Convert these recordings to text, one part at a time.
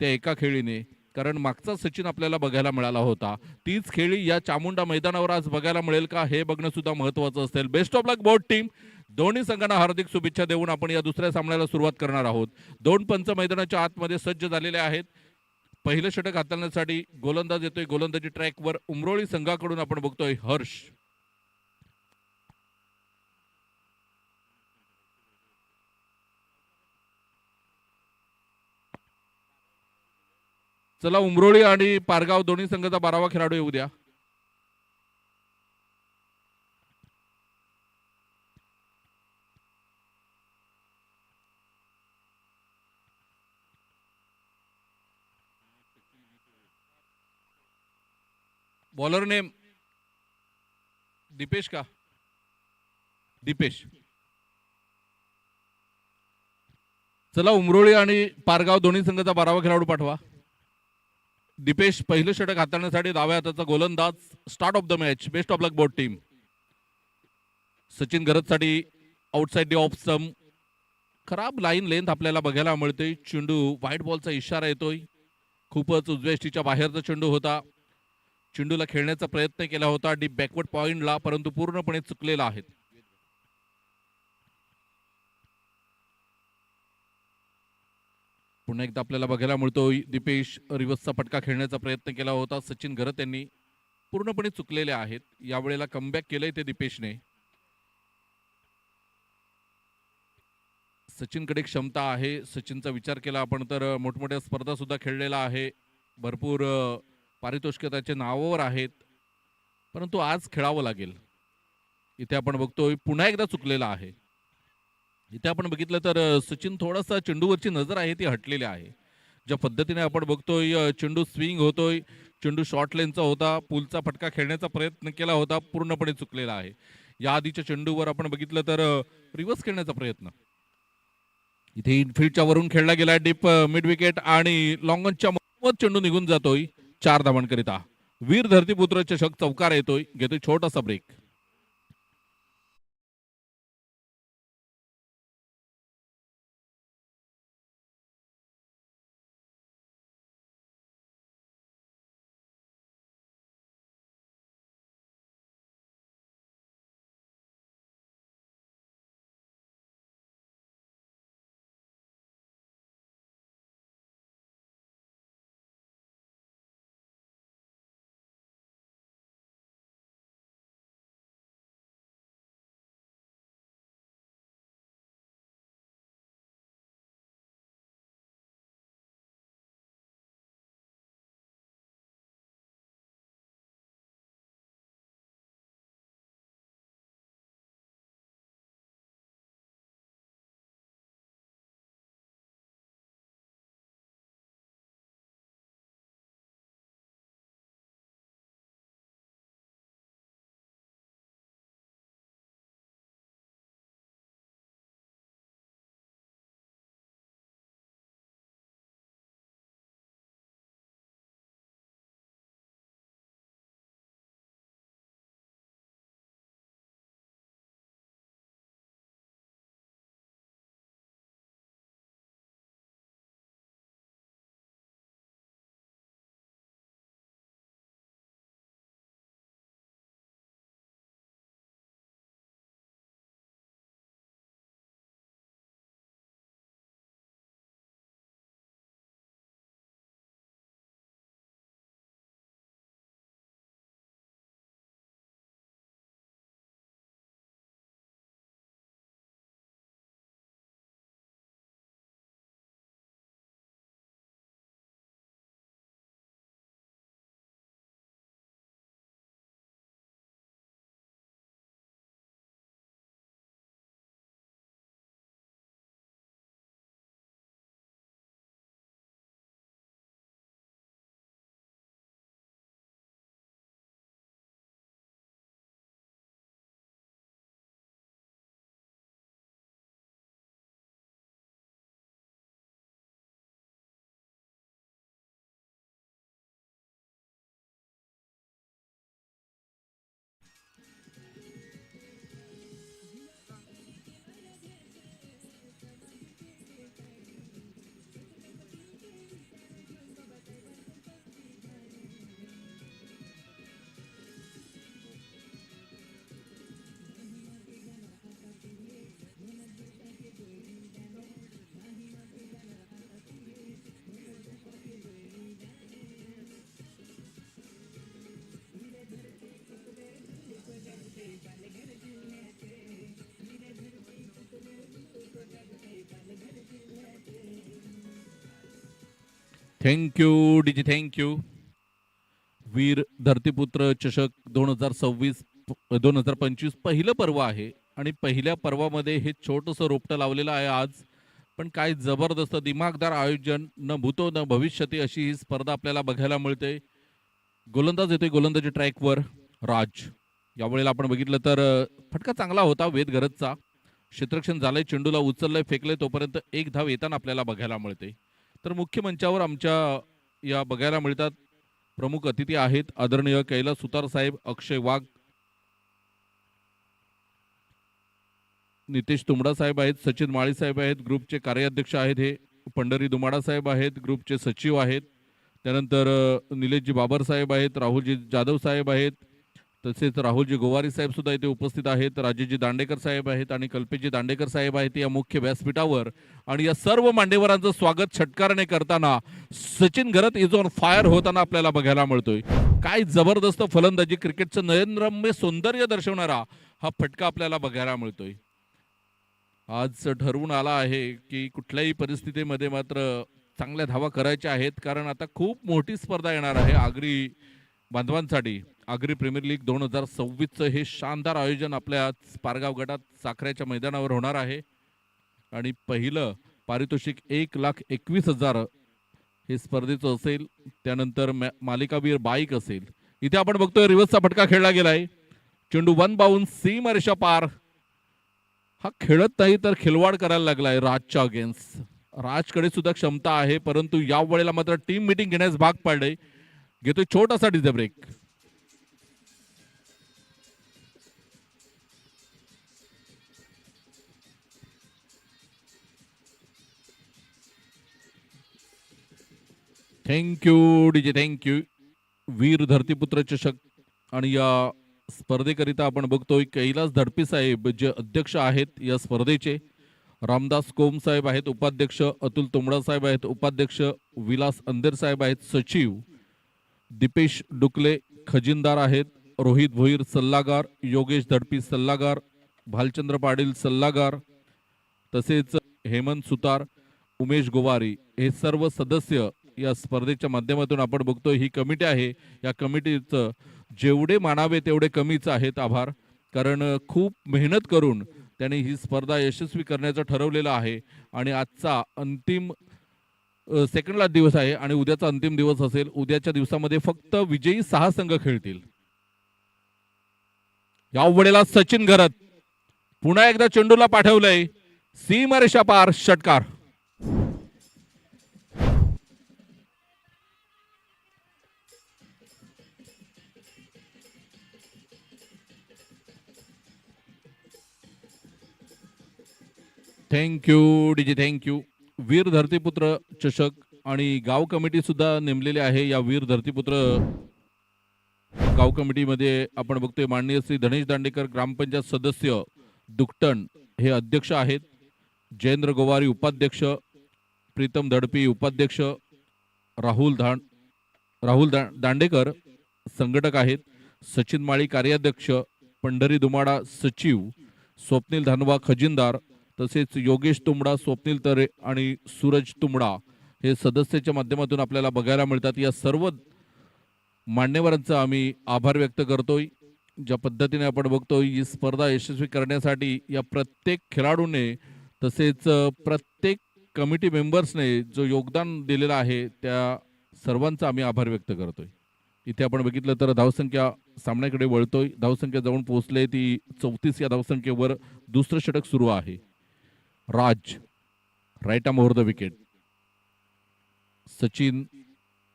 त्या एका खेळीने, कारण मागचा सचिन आपल्याला बघायला मिळाला होता, तीच खेळी या चामुंडा मैदानावर आज बघायला मिळेल का हे बघणं सुद्धा महत्त्वाचं असेल. Best of luck both team. दोन्ही संघांना हार्दिक शुभेच्छा देऊन आपण या दुसऱ्या सामन्याला सुरुवात करणार आहोत. दोन पंच मैदानाच्या आतमध्ये सज्ज झालेले आहेत. पहिलं षटक हाताळण्यासाठी गोलंदाज येतोय. गोलंदाजी ट्रॅकवर उमरोळी संघाकडून आपण बघतोय हर्ष. चला, उमरोळी आणि पारगाव दोन्ही संघाचा 12वा खेळाडू येऊ द्या. बॉलर नेम दीपेश का? दीपेश. चला, उमरोळी आणि पारगाव दोन्ही संघाचा 12वा खेळाडू पाठवा. दीपेश पहिलं षटक हाताळण्यासाठी डाव्या हाताचा गोलंदाज. Start of the match. Best of luck both team. Sachin गरजसाठी आउटसाइड द ऑफ स्टंप. खराब लाईन लेंथ आपल्याला बघायला मिळते. चेंडू व्हाईट बॉलचा इशारा येतोय. खूपच उजव्या यष्टीच्या बाहेरचा चेंडू होता. चेंडूला खेळण्याचा प्रयत्न केला होता डीप बॅकवर्ड पॉइंटला, परंतु पूर्णपणे चुकलेला आहे. पुन्हा एकदा आपल्याला बघायला मिळतोय दीपेश रिव्हर्सचा फटका खेळण्याचा प्रयत्न केला होता. सचिन गरत यांनी पूर्णपणे चुकलेले आहेत. यावेळेला कमबॅक केलंय ते दीपेशने. सचिनकडे क्षमता आहे. सचिनचा विचार केला आपण तर मोठमोठ्या स्पर्धा सुद्धा खेळलेला आहे. भरपूर पारितोषिके त्याच्या नावावर आहेत, परंतु आज खेळावं लागेल. इथे आपण बघतोय पुन्हा एकदा चुकलेला आहे. इथे आपण बघितलं तर सचिन थोडासा चेंडूवरची नजर आहे ती हटलेली आहे. ज्या पद्धतीने आपण बघतोय चेंडू स्विंग होतोय, चेंडू शॉर्ट लेनचा होता, पुलचा फटका खेळण्याचा प्रयत्न केला होता, पूर्णपणे चुकलेला आहे. या आधीच्या चेंडूवर आपण बघितलं तर रिव्हर्स खेळण्याचा प्रयत्न. इथे इनफिल्डच्या वरून खेळला गेला डीप मिड विकेट आणि लॉंगॉनच्या मधून चेंडू निघून जातोय 4 धावांकरिता. वीर धरतीपुत्र चषक चौकार येतोय. घेतोय छोटासा ब्रेक. थँक्यू डीजी, थँक्यू. वीर धरतीपुत्र चषक 2025 पहिलं पर्व आहे आणि पहिल्या पर्वामध्ये हे छोटंसं रोपटं लावलेलं आहे आज. पण काय जबरदस्त दिमागदार आयोजन, न भूतो न भविष्यती अशी ही स्पर्धा आपल्याला बघायला मिळते. गोलंदाज येतोय गोलंदाजी ट्रॅकवर राज. यावेळेला आपण बघितलं तर फटका चांगला होता वेद गरजचा. क्षेत्ररक्षण झालंय, चेंडूला उचललंय, फेकलंय, तोपर्यंत एक धाव येताना आपल्याला बघायला मिळते. तर मुख्य मंचावर आमच्या या बघायला मिळतात प्रमुख अतिथी आहेत आदरणीय कैलास सुतार साहेब, अक्षय वाघ, नितेश तुंबडा साहेब आहेत, सचिन माळी साहेब आहेत, ग्रुपचे कार्याध्यक्ष आहेत, हे पंढरी दुमाडा साहेब आहेत, ग्रुपचे सचिव आहेत. त्यानंतर निलेशजी बाबर साहेब आहेत, राहुलजी जाधव साहेब आहेत, तसेच राहुलजी गोवारी साहेब सुद्धा इथे उपस्थित आहेत, राजेशजी दांडेकर साहेब आहेत आणि कल्पेशजी दांडेकर साहेब आहेत या मुख्य व्यासपीठावर. आणि या सर्व मान्यवरांचं स्वागत षटकाराने करताना सचिन घरत इज ऑन फायर होताना आपल्याला बघायला मिळतोय. काय जबरदस्त फलंदाजी, क्रिकेटचं नयनरम्य सौंदर्य दर्शवणारा हा फटका आपल्याला बघायला मिळतोय. आज ठरवून आला आहे की कुठल्याही परिस्थितीमध्ये मात्र चांगल्या धावा करायच्या आहेत, कारण आता खूप मोठी स्पर्धा येणार आहे आगरी बांधवांसाठी. आगरी प्रीमियर लीग 2026चं हे शानदार आयोजन आपल्या पारगाव गटात साखऱ्याच्या मैदानावर होणार आहे. आणि पहिलं पारितोषिक 1,21,000 हे स्पर्धेचं असेल. त्यानंतर मालिकावीर बाईक असेल. इथे आपण बघतोय रिव्हर्सचा फटका खेळला गेलाय, चेंडू वन बाउंस, सीमारेषा पार. हा खेळत नाही तर खिलवाड करायला लागलाय राजच्या अगेन्स्ट. राजकडे सुद्धा क्षमता आहे, परंतु या वेळेला मात्र टीम मीटिंग घेण्यास भाग पाडले. घेतोय छोटासा DJ break. Thank you DJ, thank you. Veer Dhartiputra चषक आणि या स्पर्धेकरिता आपण बघतोय कैलास धडपी साहेब जे अध्यक्ष आहेत या स्पर्धेचे, रामदास कोम साहेब आहेत उपाध्यक्ष, अतुल तुंबडा साहेब आहेत उपाध्यक्ष, विलास अंधेर साहेब आहेत सचिव, दीपेश डुकले खजिनदार आहेत, रोहित भोईर सल्लागार, योगेश धडपी सल्लागार, भालचंद्र पाटील सल्लागार, तसेच हेमंत सुतार, उमेश गोवारी हे सर्व सदस्य या स्पर्धेच्या माध्यमातून आपण बघतोय. ही कमिटी आहे, या कमिटीचं जेवढे मानावे तेवढे कमीच आहेत. आभार, कारण खूप मेहनत करून त्यांनी ही स्पर्धा यशस्वी करण्याचं ठरवलेलं आहे. आणि आजचा अंतिम सेकंडला दिवस आहे आणि उद्याचा अंतिम दिवस असेल. उद्याच्या दिवसामध्ये फक्त विजयी 6 संघ खेळतील. या वेळेला सचिन घरत पुन्हा एकदा चेंडूला पाठवलंय, सीमारेषा पार, षटकार. Thank you DJ, thank you. Veer Dhartiputra चषक आणि गाव कमिटी सुद्धा नेमलेली आहे. या वीर धरतीपुत्र गाव कमिटीमध्ये आपण बघतोय माननीय श्री धनेश दांडेकर ग्रामपंचायत सदस्य दुकटण हे अध्यक्ष आहेत, जयेंद्र गोवारी उपाध्यक्ष, प्रीतम धडपी उपाध्यक्ष, राहुल दांडेकर संघटक आहेत, सचिन माळी कार्याध्यक्ष, पंढरी दुमाडा सचिव, स्वप्नील धानवा खजिनदार, तसेच योगेश तुंबडा, स्वप्नील तरे आणि सूरज तुंबडा हे सदस्याच्या माध्यमातून आपल्याला बघायला मिळतात. या सर्व मान्यवरांचा आम्ही आभार व्यक्त करतोय. ज्या पद्धतीने आपण बघतोय ही स्पर्धा यशस्वी करण्यासाठी या प्रत्येक खेळाडूने तसेच प्रत्येक कमिटी मेंबर्सने जो योगदान दिलेलं आहे त्या सर्वांचा आम्ही आभार व्यक्त करतोय. इथे आपण बघितलं तर धावसंख्या सामन्याकडे वळतोय. धावसंख्या जाऊन पोहोचले ती 34 या धावसंख्येवर. दुसरं षटक सुरू आहे. Raj right arm over the wicket. Sachin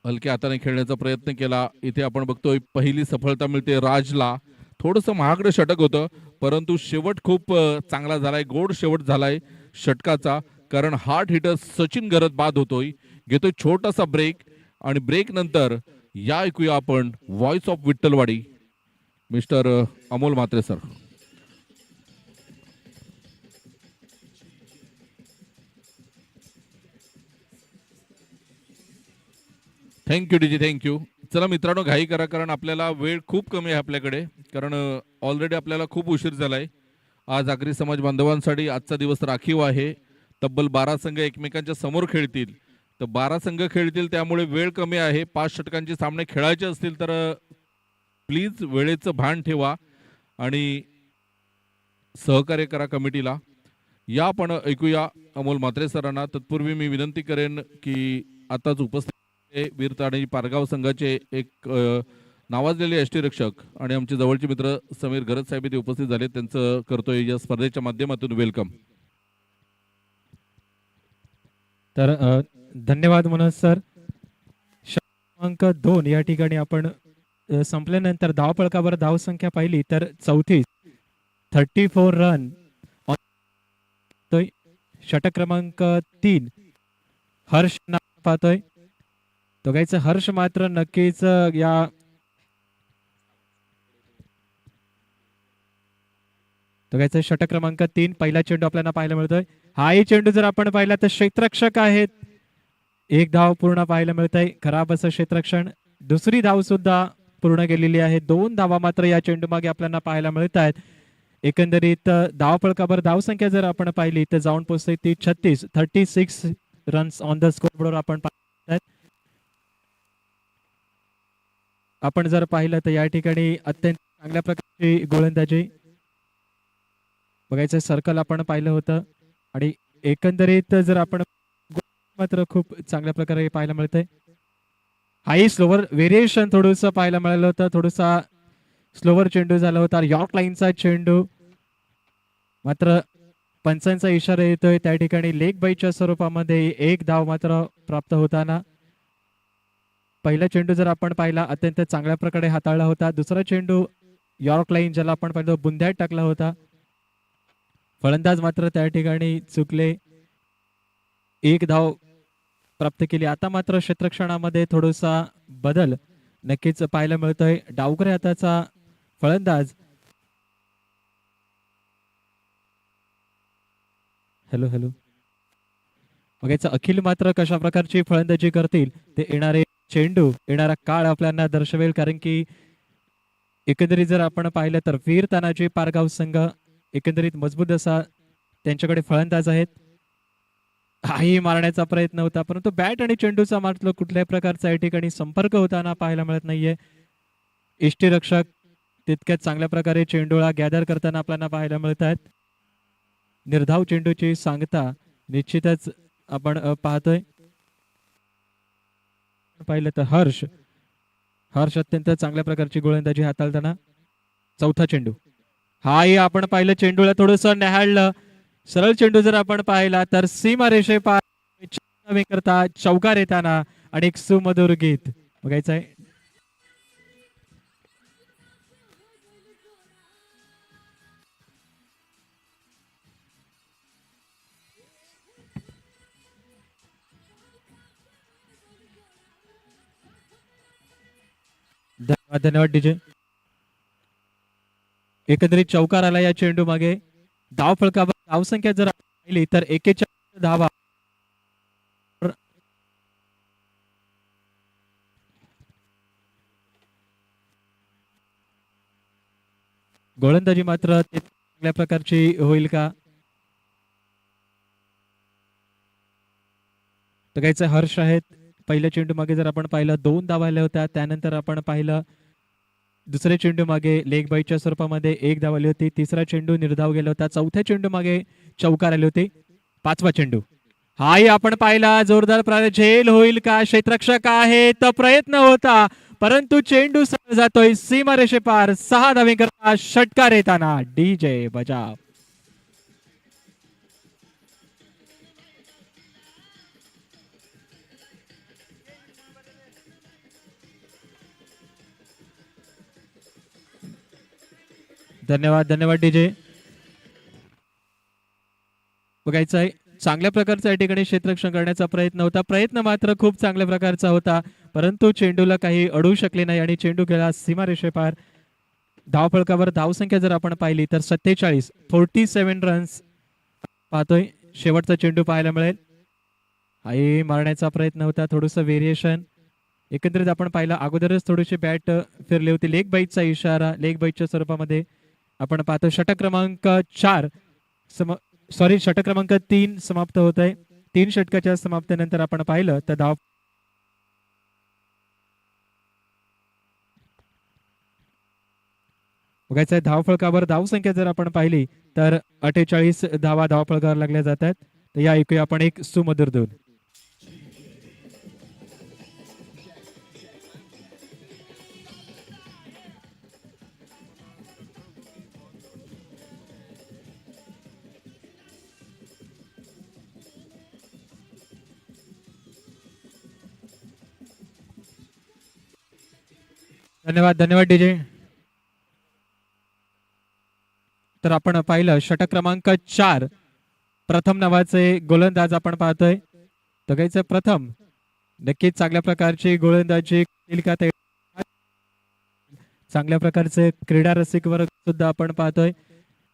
हलक्या हाताने खेळण्याचा प्रयत्न केला. इथे आपण बघतोय पहिली सफलता मिळते राजला. थोडंसं महागडं षटक होतं, परंतु शेवट खूप चांगला झालाय, गोड शेवट झालाय षटकाचा, कारण हार्ड हिटर सचिन घरत बाद होतोय. घेतोय छोटासा ब्रेक आणि ब्रेक नंतर या ऐकूया आपण voice of Vitthalwadi, mister Amol Mhatre sir. Thank you DG, thank you. चला मित्रांनो, घाई करा कारण आपल्याला वेळ खूप कमी आहे आपल्याकडे, कारण ऑलरेडी आपल्याला खूप उशीर झालाय. आज आगरी समाज बांधवांसाठी आजचा दिवस राखीव आहे. तब्बल 12 संघ एकमेकांच्या समोर खेळतील. तर 12 संघ खेळतील, त्यामुळे वेळ कमी आहे. 5 षटकांचे सामने खेळायचे असतील तर प्लीज वेळेचं भान ठेवा आणि सहकार्य करा कमिटीला. या आपण ऐकूया अमोल म्हात्रे सरांना. तत्पूर्वी मी विनंती करेन की आताच उपस्थित वीरताणी पारगाव संघाचे एक नावाजलेले यष्टीरक्षक आणि आमचे जवळचे मित्र समीर गरज साहेब इथे उपस्थित झाले. त्यांचं करतोय या स्पर्धेच्या माध्यमातून वेलकम. तर धन्यवाद मनोज सर. क्रमांक 2 या ठिकाणी आपण संपल्यानंतर धावफलकावर धावसंख्या पाहिली तर 34 34 रन. षटक क्रमांक 3 हर्ष पाहतोय. दोघांचं हर्ष मात्र नक्कीच या दोघांचं षटक क्रमांक 3 पहिला चेंडू आपल्याला पाहायला मिळतोय. हाही चेंडू जर आपण पाहिला तर क्षेत्ररक्षक आहेत. एक धाव पूर्ण पाहायला मिळत आहे. खराब असं क्षेत्ररक्षण. दुसरी धाव सुद्धा पूर्ण केलेली आहे. 2 धावा मात्र या चेंडू मागे आपल्याला पाहायला मिळत आहेत. एकंदरीत धावफलकावर धावसंख्या जर आपण पाहिली तर जाऊन पोहोचते ती 36 रन्स ऑन द स्कोरबोर्डवर आपण पाहत. आपण जर पाहिलं तर या ठिकाणी अत्यंत चांगल्या प्रकारची गोलंदाजी बघायचं सर्कल आपण पाहिलं होतं आणि एकंदरीत जर आपण मात्र खूप चांगल्या प्रकारे पाहायला मिळतंय. हाई स्लोवर व्हेरिएशन थोडंसं पाहायला मिळालं होतं. थोडासा स्लोवर चेंडू झाला होता. यॉर्क लाईनचा चेंडू मात्र पंचांचा इशारा येतोय त्या ठिकाणी लेग बाईच्या स्वरूपामध्ये एक धाव मात्र प्राप्त होताना. पहिला चेंडू जर आपण पाहिला अत्यंत चांगल्या प्रकारे हाताळला होता. दुसरा चेंडू यॉर्क लाईन ज्याला आपण पाहिलं बुंद्यात टाकला होता. फलंदाज मात्र त्या ठिकाणी चुकले. एक धाव प्राप्त केली. आता मात्र क्षेत्ररक्षणामध्ये थोडासा बदल नक्कीच पाहायला मिळतोय. डावकरे हाताचा फलंदाज हॅलो बघायचं अखिल मात्र कशा प्रकारची फलंदाजी करतील ते येणारे चेंडू येणारा काळ आपल्याला दर्शवेल. कारण की एकंदरीत जर आपण पाहिलं तर वीर तानाजी पारगाव संघ एकंदरीत मजबूत असा त्यांच्याकडे फलंदाज आहेत. हाही मारण्याचा प्रयत्न होता परंतु बॅट आणि चेंडूचा मात्र कुठल्याही प्रकारचा या ठिकाणी संपर्क होताना पाहायला मिळत नाहीये. यष्टीरक्षक तितक्याच चांगल्या प्रकारे चेंडूला गॅदर करताना आपल्याला पाहायला मिळत आहेत. निर्धाव चेंडूची सांगता निश्चितच आपण पाहतोय. पाहिलं तर हर्ष अत्यंत चांगल्या प्रकारची गोलंदाजी हाताळताना. चौथा चेंडू हाही आपण पाहिलं चेंडूला थोडस न्याहाळलं. सरळ चेंडू जर आपण पाहिला तर सीमा रेषे पार करता चौकार येताना आणि एक सुमधुर गीत बघायचं आहे. धन्यवाद डीजे. एकंदरीत चौकार आला या चेंडू मागे. धाव फलकावर धावसंख्या जर पाहिली तर 41 धावा. गोलंदाजी मात्र चांगल्या प्रकारची होईल का तर कायचे हर्ष आहेत. पहिल्या चेंडू मागे जर आपण पाहिलं 2 धावा आल्या होत्या. त्यानंतर आपण पाहिलं दुसऱ्या चेंडू मागे लेग बाईच्या स्वरूपामध्ये 1 धाव आली होती. तिसरा चेंडू निर्धाव गेला होता. चौथ्या चेंडू मागे चौकार आले होते. 5वा चेंडू हाही आपण पाहिला जोरदार प्रकारे झेल होईल का. क्षेत्ररक्षक आहे तर प्रयत्न होता परंतु चेंडू जातोय सीमारेषे पार. 6 धावेकरता षटकार येताना डीजे बजाव. धन्यवाद डीजे. बघायचं आहे चांगल्या प्रकारचा या ठिकाणी क्षेत्ररक्षण करण्याचा प्रयत्न होता. प्रयत्न मात्र खूप चांगल्या प्रकारचा होता परंतु चेंडूला काही अडवू शकले नाही आणि चेंडू गेला सीमारेषे पार. धावफलकावर धावसंख्या जर आपण पाहिली तर 47 रन्स पाहतोय. शेवटचा चेंडू पाहायला मिळेल. हाही मारण्याचा प्रयत्न होता. थोडंसं व्हेरिएशन एकंदरीत आपण पाहिलं अगोदरच थोडीशी बॅट फिरली होती. लेग बाईटचा इशारा लेग बाईटच्या स्वरूपामध्ये आपण पाहतो. षटक क्रमांक 4 षटक क्रमांक 3 समाप्त होत आहे. 3 षटकाच्या समाप्तीनंतर आपण पाहिलं तर धाव बघायचं धावफलकावर धावसंख्या जर आपण पाहिली तर 48 धावा धावफलकावर लागल्या जातात. तर या ऐकूया आपण एक सुमधुर धून. धन्यवाद धन्यवाद डीजे. तर आपण पाहिलं षटक क्रमांक 4 प्रथम नावाचे गोलंदाज आपण पाहतोय. बघायचं प्रथम नक्कीच चांगल्या प्रकारची गोलंदाजी केली का ते चांगल्या प्रकारचे क्रीडा रसिक वर्ग सुद्धा आपण पाहतोय.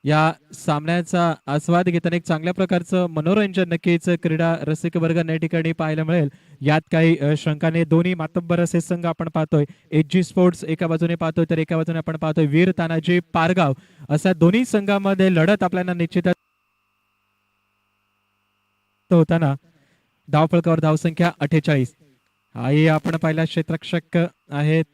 या सामन्याचा आस्वाद घेताना एक चांगल्या प्रकारचं मनोरंजन नक्कीच क्रीडा रसिक वर्गाने या ठिकाणी पाहायला मिळेल. यात काही शंकाने दोन्ही मातब्बर असे संघ आपण पाहतोय. एच.जी. स्पोर्ट्स एका बाजूने पाहतोय तर एका बाजूने आपण पाहतोय वीर तानाजी पारगाव. अशा दोन्ही संघामध्ये लढत आपल्याला निश्चितच होताना धावफलकावर धावसंख्या 48. हाही आपण पाहिला क्षेत्ररक्षक आहेत.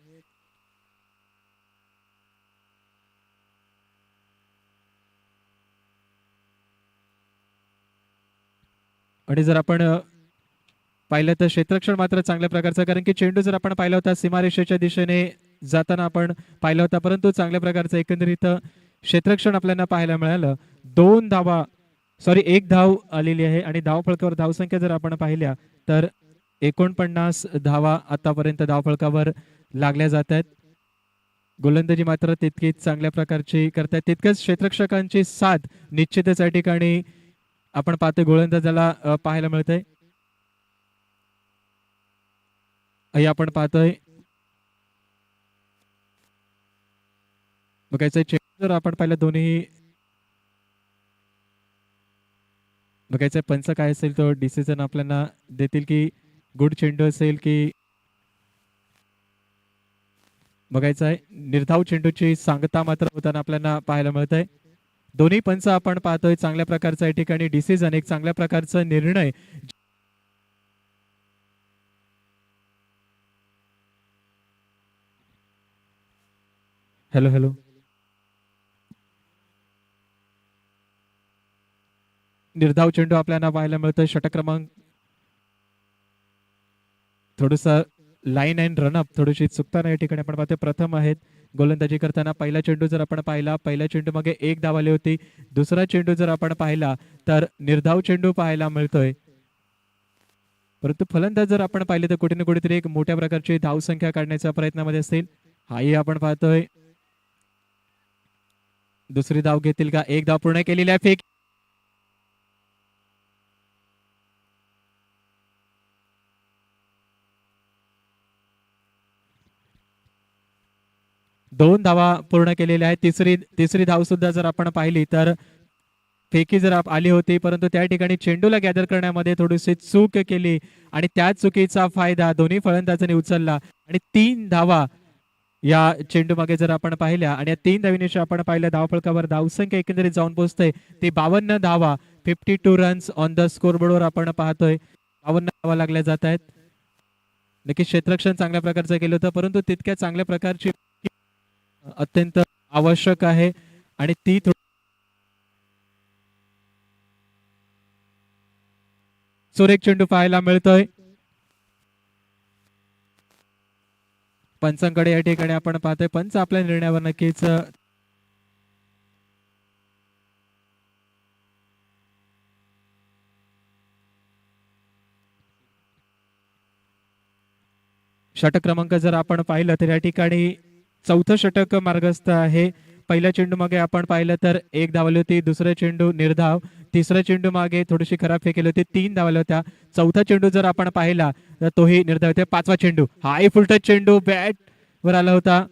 आणि जर आपण पाहिलं तर क्षेत्ररक्षण मात्र चांगल्या प्रकारचं, कारण की चेंडू जर आपण पाहिला होता सीमारेषेच्या दिशेने जाताना आपण पाहिला होता, परंतु चांगल्या प्रकारचं एकंदरीत क्षेत्ररक्षण आपल्याला पाहायला मिळालं. 1 धाव आलेली आहे आणि धावफलकावर धावसंख्या जर आपण पाहिल्या तर 49 धावा आतापर्यंत धावफलकावर लागल्या जात आहेत. गोलंदाजी मात्र तितकीच चांगल्या प्रकारची करतात. तितकंच क्षेत्ररक्षकांची साथ निश्चितच या ठिकाणी आपण पाहतोय गोलंदाजाला पाहायला मिळतंय. आपण पाहतोय बघायचं चेंडू जर आपण पाहिलं दोन्ही बघायचं पंच काय असेल तो डिसिजन आपल्याला देतील की गुड चेंडू असेल की बघायचं आहे. निर्धाव चेंडूची सांगता मात्र होताना आपल्याला पाहायला मिळत आहे. दोन्ही पंच आपण पाहतोय चांगल्या प्रकारचा या ठिकाणी डिसिजन एक चांगल्या प्रकारचा निर्णय हॅलो निर्धाव चेंडू आपल्याला पाहायला मिळतोय. षटक क्रमांक थोडंसं लाईन अँड रनअप थोडीशी चुकताना या ठिकाणी आपण पाहतोय. प्रथम आहेत गोलंदाजी करताना पहिला चेंडू जर आपण पाहिला पहिल्या चेंडू मागे 1 धाव आली होती. दुसरा चेंडू जर आपण पाहिला तर निर्धाव चेंडू पाहायला मिळतोय. परंतु फलंदाज जर आपण पाहिले तर कुठे ना कुठेतरी एक मोठ्या प्रकारची धावसंख्या काढण्याच्या प्रयत्नामध्ये असतील. हाही आपण पाहतोय. दुसरी धाव घेतील का? 1 धाव पूर्ण केलेली आहे. फेक 2 धावा पूर्ण केलेल्या आहेत. तिसरी धाव सुद्धा जर आपण पाहिली तर फेकी जर आली होती, परंतु त्या ठिकाणी चेंडूला गॅदर करण्यामध्ये थोडीशी चूक केली आणि त्या चुकीचा फायदा दोन्ही फलंदाजांनी उचलला आणि 3 धावा या चेंडू मागे जर आपण पाहिल्या आणि या 3 धावीनिशी आपण पाहिलं धावफलकावर धावसंख्या एकंदरीत जाऊन पोहोचते ते 52 धावा. 52 रन्स ऑन द स्कोरबोर्डवर आपण पाहतोय. 52 धावा लागल्या जात आहेत. नक्की क्षेत्ररक्षण चांगल्या प्रकारचं केलं होतं, परंतु तितक्या चांगल्या प्रकारची अत्यंत आवश्यक आहे आणि ती सुरेख चेंडू पाहायला मिळतोय. पंचांकडे या ठिकाणी आपण पाहतोय. पंच आपल्या निर्णयावर नक्कीच षटक क्रमांक जर आपण पाहिलं तर या ठिकाणी चौथं षटक मार्गस्थ आहे. पहिल्या चेंडू मागे आपण पाहिलं तर 1 धाव आली होती. दुसरा चेंडू निर्धाव. तिसरा चेंडू मागे थोडीशी खराब फेक केली होती. 3 धाव आल्या होत्या. चौथा चेंडू जर आपण पाहिला तर तोही निर्धाव होते. 5वा चेंडू हाय फुलटच चेंडू बॅट वर आला होता.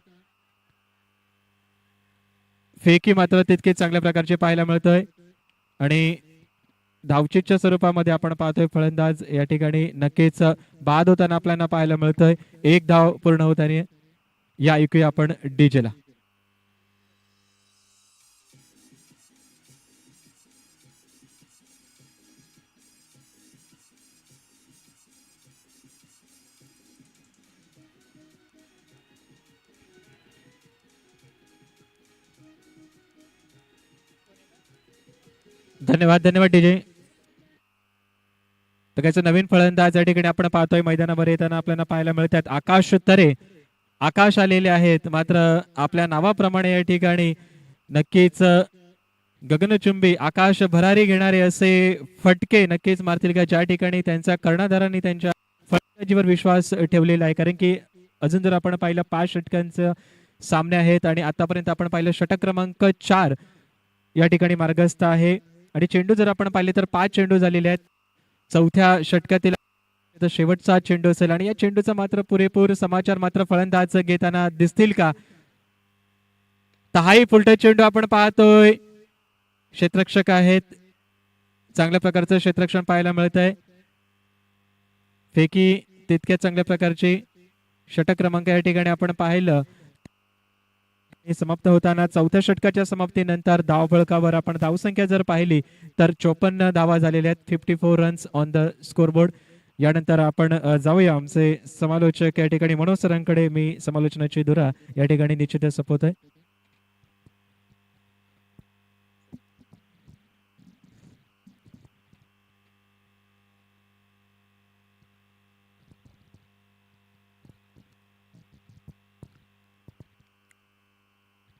फेकी मात्र तितके चांगल्या प्रकारचे पाहायला मिळतोय आणि धावचीच्या स्वरूपामध्ये आपण पाहतोय फलंदाज या ठिकाणी नक्कीच बाद होताना आपल्याला पाहायला मिळतोय. 1 धाव पूर्ण होताना या ऐकूया आपण डीजेला. धन्यवाद धन्यवाद डीजे. तर त्याचं नवीन फलंदाज या ठिकाणी आपण पाहतोय मैदानावर येताना आपल्याला पाहायला मिळतात आकाश तरे. आकाश आलेले आहेत, मात्र आपल्या नावाप्रमाणे या ठिकाणी नक्कीच गगनचुंबी आकाश भरारी घेणारे असे फटके नक्कीच मारतील का, ज्या ठिकाणी त्यांच्या कर्णधारांनी त्यांच्या फलंदाजीवर विश्वास ठेवलेला आहे. कारण की अजून जर आपण पाहिलं 5 षटकांचे सामने आहेत आणि आतापर्यंत आपण पाहिलं षटक क्रमांक 4 या ठिकाणी मार्गस्थ आहे. आणि चेंडू जर आपण पाहिले तर 5 चेंडू झालेले आहेत. चौथ्या षटकातील शेवटचा चेंडू असेल आणि या चेंडूचा मात्र पुरेपूर समाचार मात्र फलंदाज घेताना दिसतील का. तर हाही फुलटा चेंडू आपण पाहतोय. क्षेत्ररक्षक आहेत, चांगल्या प्रकारचं क्षेत्ररक्षण पाहायला मिळत आहे. फेकी तितक्या चांगल्या प्रकारची. षटक क्रमांक या ठिकाणी आपण पाहिलं समाप्त होताना चौथ्या षटकाच्या समाप्तीनंतर धावफलकावर आपण धावसंख्या जर पाहिली तर 54 धावा झालेल्या आहेत. 54 रन्स ऑन द स्कोरबोर्ड. यानंतर आपण जाऊया आमचे समालोचक या ठिकाणी मनोज सरांकडे. मी समालोचनाची धुरा या ठिकाणी निश्चितच सोपवतोय.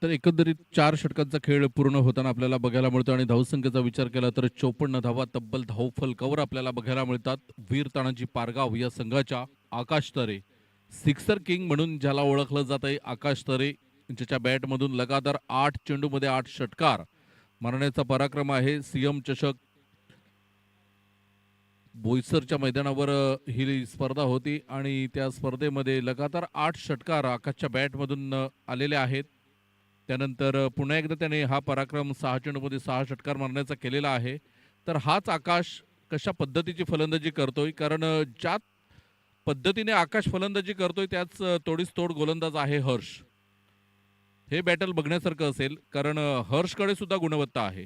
तर एकंदरीत 4 षटकांचा खेळ पूर्ण होताना आपल्याला बघायला मिळतो आणि धावसंख्येचा विचार केला तर 54 धावा तब्बल धावफलकावर आपल्याला बघायला मिळतात. वीर तानाजी पारगाव या संघाच्या आकाश तरे, सिक्सर किंग म्हणून ज्याला ओळखलं जात आहे आकाश तरे, ज्याच्या बॅटमधून लगातार 8 चेंडूमध्ये 8 षटकार मारण्याचा पराक्रम आहे. सीएम चषक बोईसरच्या मैदानावर ही स्पर्धा होती आणि त्या स्पर्धेमध्ये लगातार 8 षटकार आकाशच्या बॅटमधून आलेले आहेत. त्यानंतर पुन्हा एकदा त्याने हा पराक्रम 6 चेंडूमध्ये 6 षटकार मारण्याचा केलेला आहे. तर हाच आकाश कशा पद्धतीची फलंदाजी करतोय, कारण ज्या पद्धतीने आकाश फलंदाजी करतोय त्याच तोडीस तोड गोलंदाज आहे हर्ष. हे बॅटल बघण्यासारखं असेल, कारण हर्षकडे सुद्धा गुणवत्ता आहे.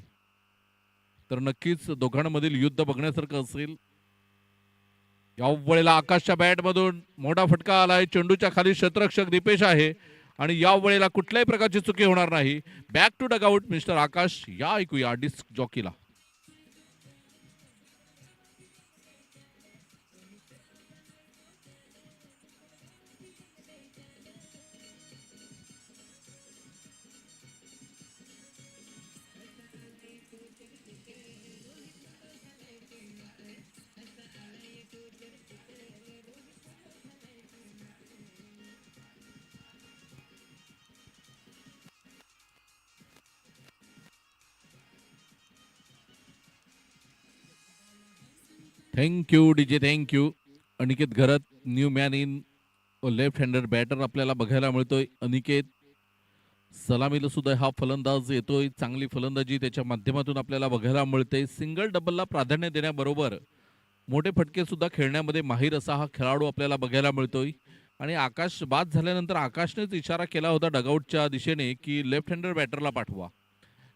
तर नक्कीच दोघांमधील युद्ध बघण्यासारखं असेल. या वेळेला आकाशच्या बॅटमधून मोठा फटका आलाय. चेंडूच्या खाली क्षेत्ररक्षक दीपेश आहे आणि या वेळेला कुठल्याही प्रकारची चुकी होणार नाही. Back to dugout mister Akash. या ऐकूया डिस्क जॉकीला. Thank you DJ, thank you. Aniket Gharat, new man in left hander batter आपल्याला बघायला मिळतोय. अनिकेत सलामीला सुद्धा हा फलंदाज येतोय. चांगली फलंदाजी त्याच्या माध्यमातून आपल्याला बघायला मिळते. सिंगल डबलला प्राधान्य देण्याबरोबर मोठे फटके सुद्धा खेळण्यामध्ये माहीर असा हा खेळाडू आपल्याला बघायला मिळतोय. आणि आकाश बाद झाल्यानंतर आकाशनेच इशारा केला होता डगआउटच्या दिशेने की लेफ्ट हँडर बॅटरला पाठवा.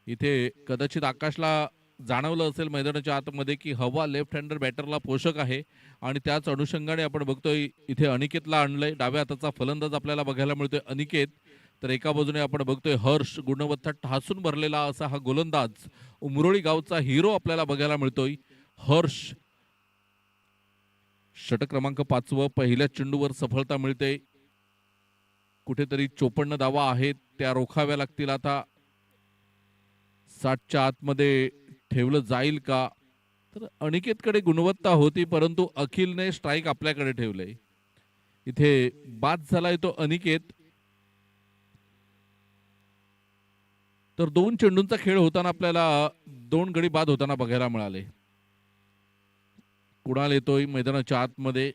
इथे कदाचित आकाशला जाणवलं असेल मैदानाच्या आतमध्ये की हवा लेफ्ट हँडर बॅटरला पोषक आहे आणि त्याच अनुषंगाने आपण बघतोय इथे अनिकेतला आणलंय. डाव्या हाताचा फलंदाज आपल्याला बघायला मिळतोय अनिकेत. तर एका बाजूने आपण बघतोय हर्ष, गुणवत्ता ठासून भरलेला असा हा गोलंदाज, उमरोळी गावचा हिरो आपल्याला बघायला मिळतोय हर्ष. षटक क्रमांक 5 पहिल्या चेंडूवर सफलता मिळते. कुठेतरी 54 धावा आहेत त्या रोखाव्या लागतील. आता 60च्या आतमध्ये ठेवलं जाईल का. तर अनिकेतकडे गुणवत्ता होती, परंतु अखिलने स्ट्राईक आपल्याकडे ठेवलंय. इथे बाद झालाय तो अनिकेत. तर 2 चेंडूंचा खेळ होताना आपल्याला 2 गडी बाद होताना बघायला मिळाले. कुणाल येतोय मैदानाच्या आतमध्ये.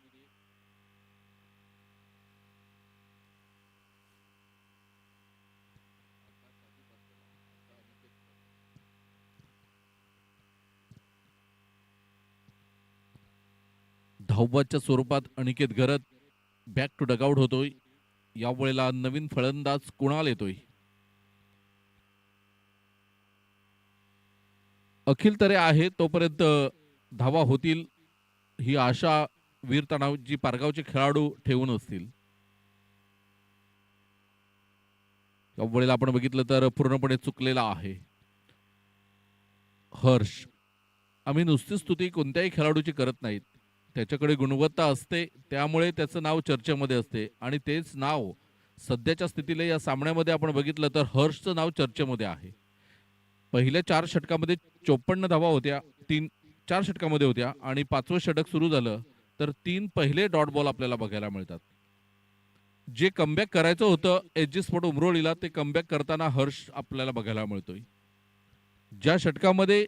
धावबाच्या स्वरूपात अनिकेत घरत बॅक टू डगआउट होतोय. या वेळेला नवीन फलंदाज कुणाल येतोय. अखिल तरे आहे तोपर्यंत धावा होतील ही आशा वीर तानाजी पारगावचे खेळाडू ठेवून असतील. या वेळेला आपण बघितलं तर पूर्णपणे चुकलेला आहे हर्ष. आम्ही नुसती स्तुती कोणत्याही खेळाडूची करत नाहीत. त्याच्याकडे गुणवत्ता असते, त्यामुळे त्याचं नाव चर्चेमध्ये असते आणि तेच नाव सध्याच्या स्थितीला या सामन्यामध्ये आपण बघितलं तर हर्षचं नाव चर्चेमध्ये आहे. पहिल्या 4 षटकामध्ये 54 धावा होत्या. 4 षटकामध्ये होत्या आणि 5वं षटक सुरू झालं तर 3 पहिले डॉट बॉल आपल्याला बघायला मिळतात. जे कमबॅक करायचं होतं एच.जी. स्पोर्ट उमरोळीला ते कमबॅक करताना हर्ष आपल्याला बघायला मिळतोय. ज्या षटकामध्ये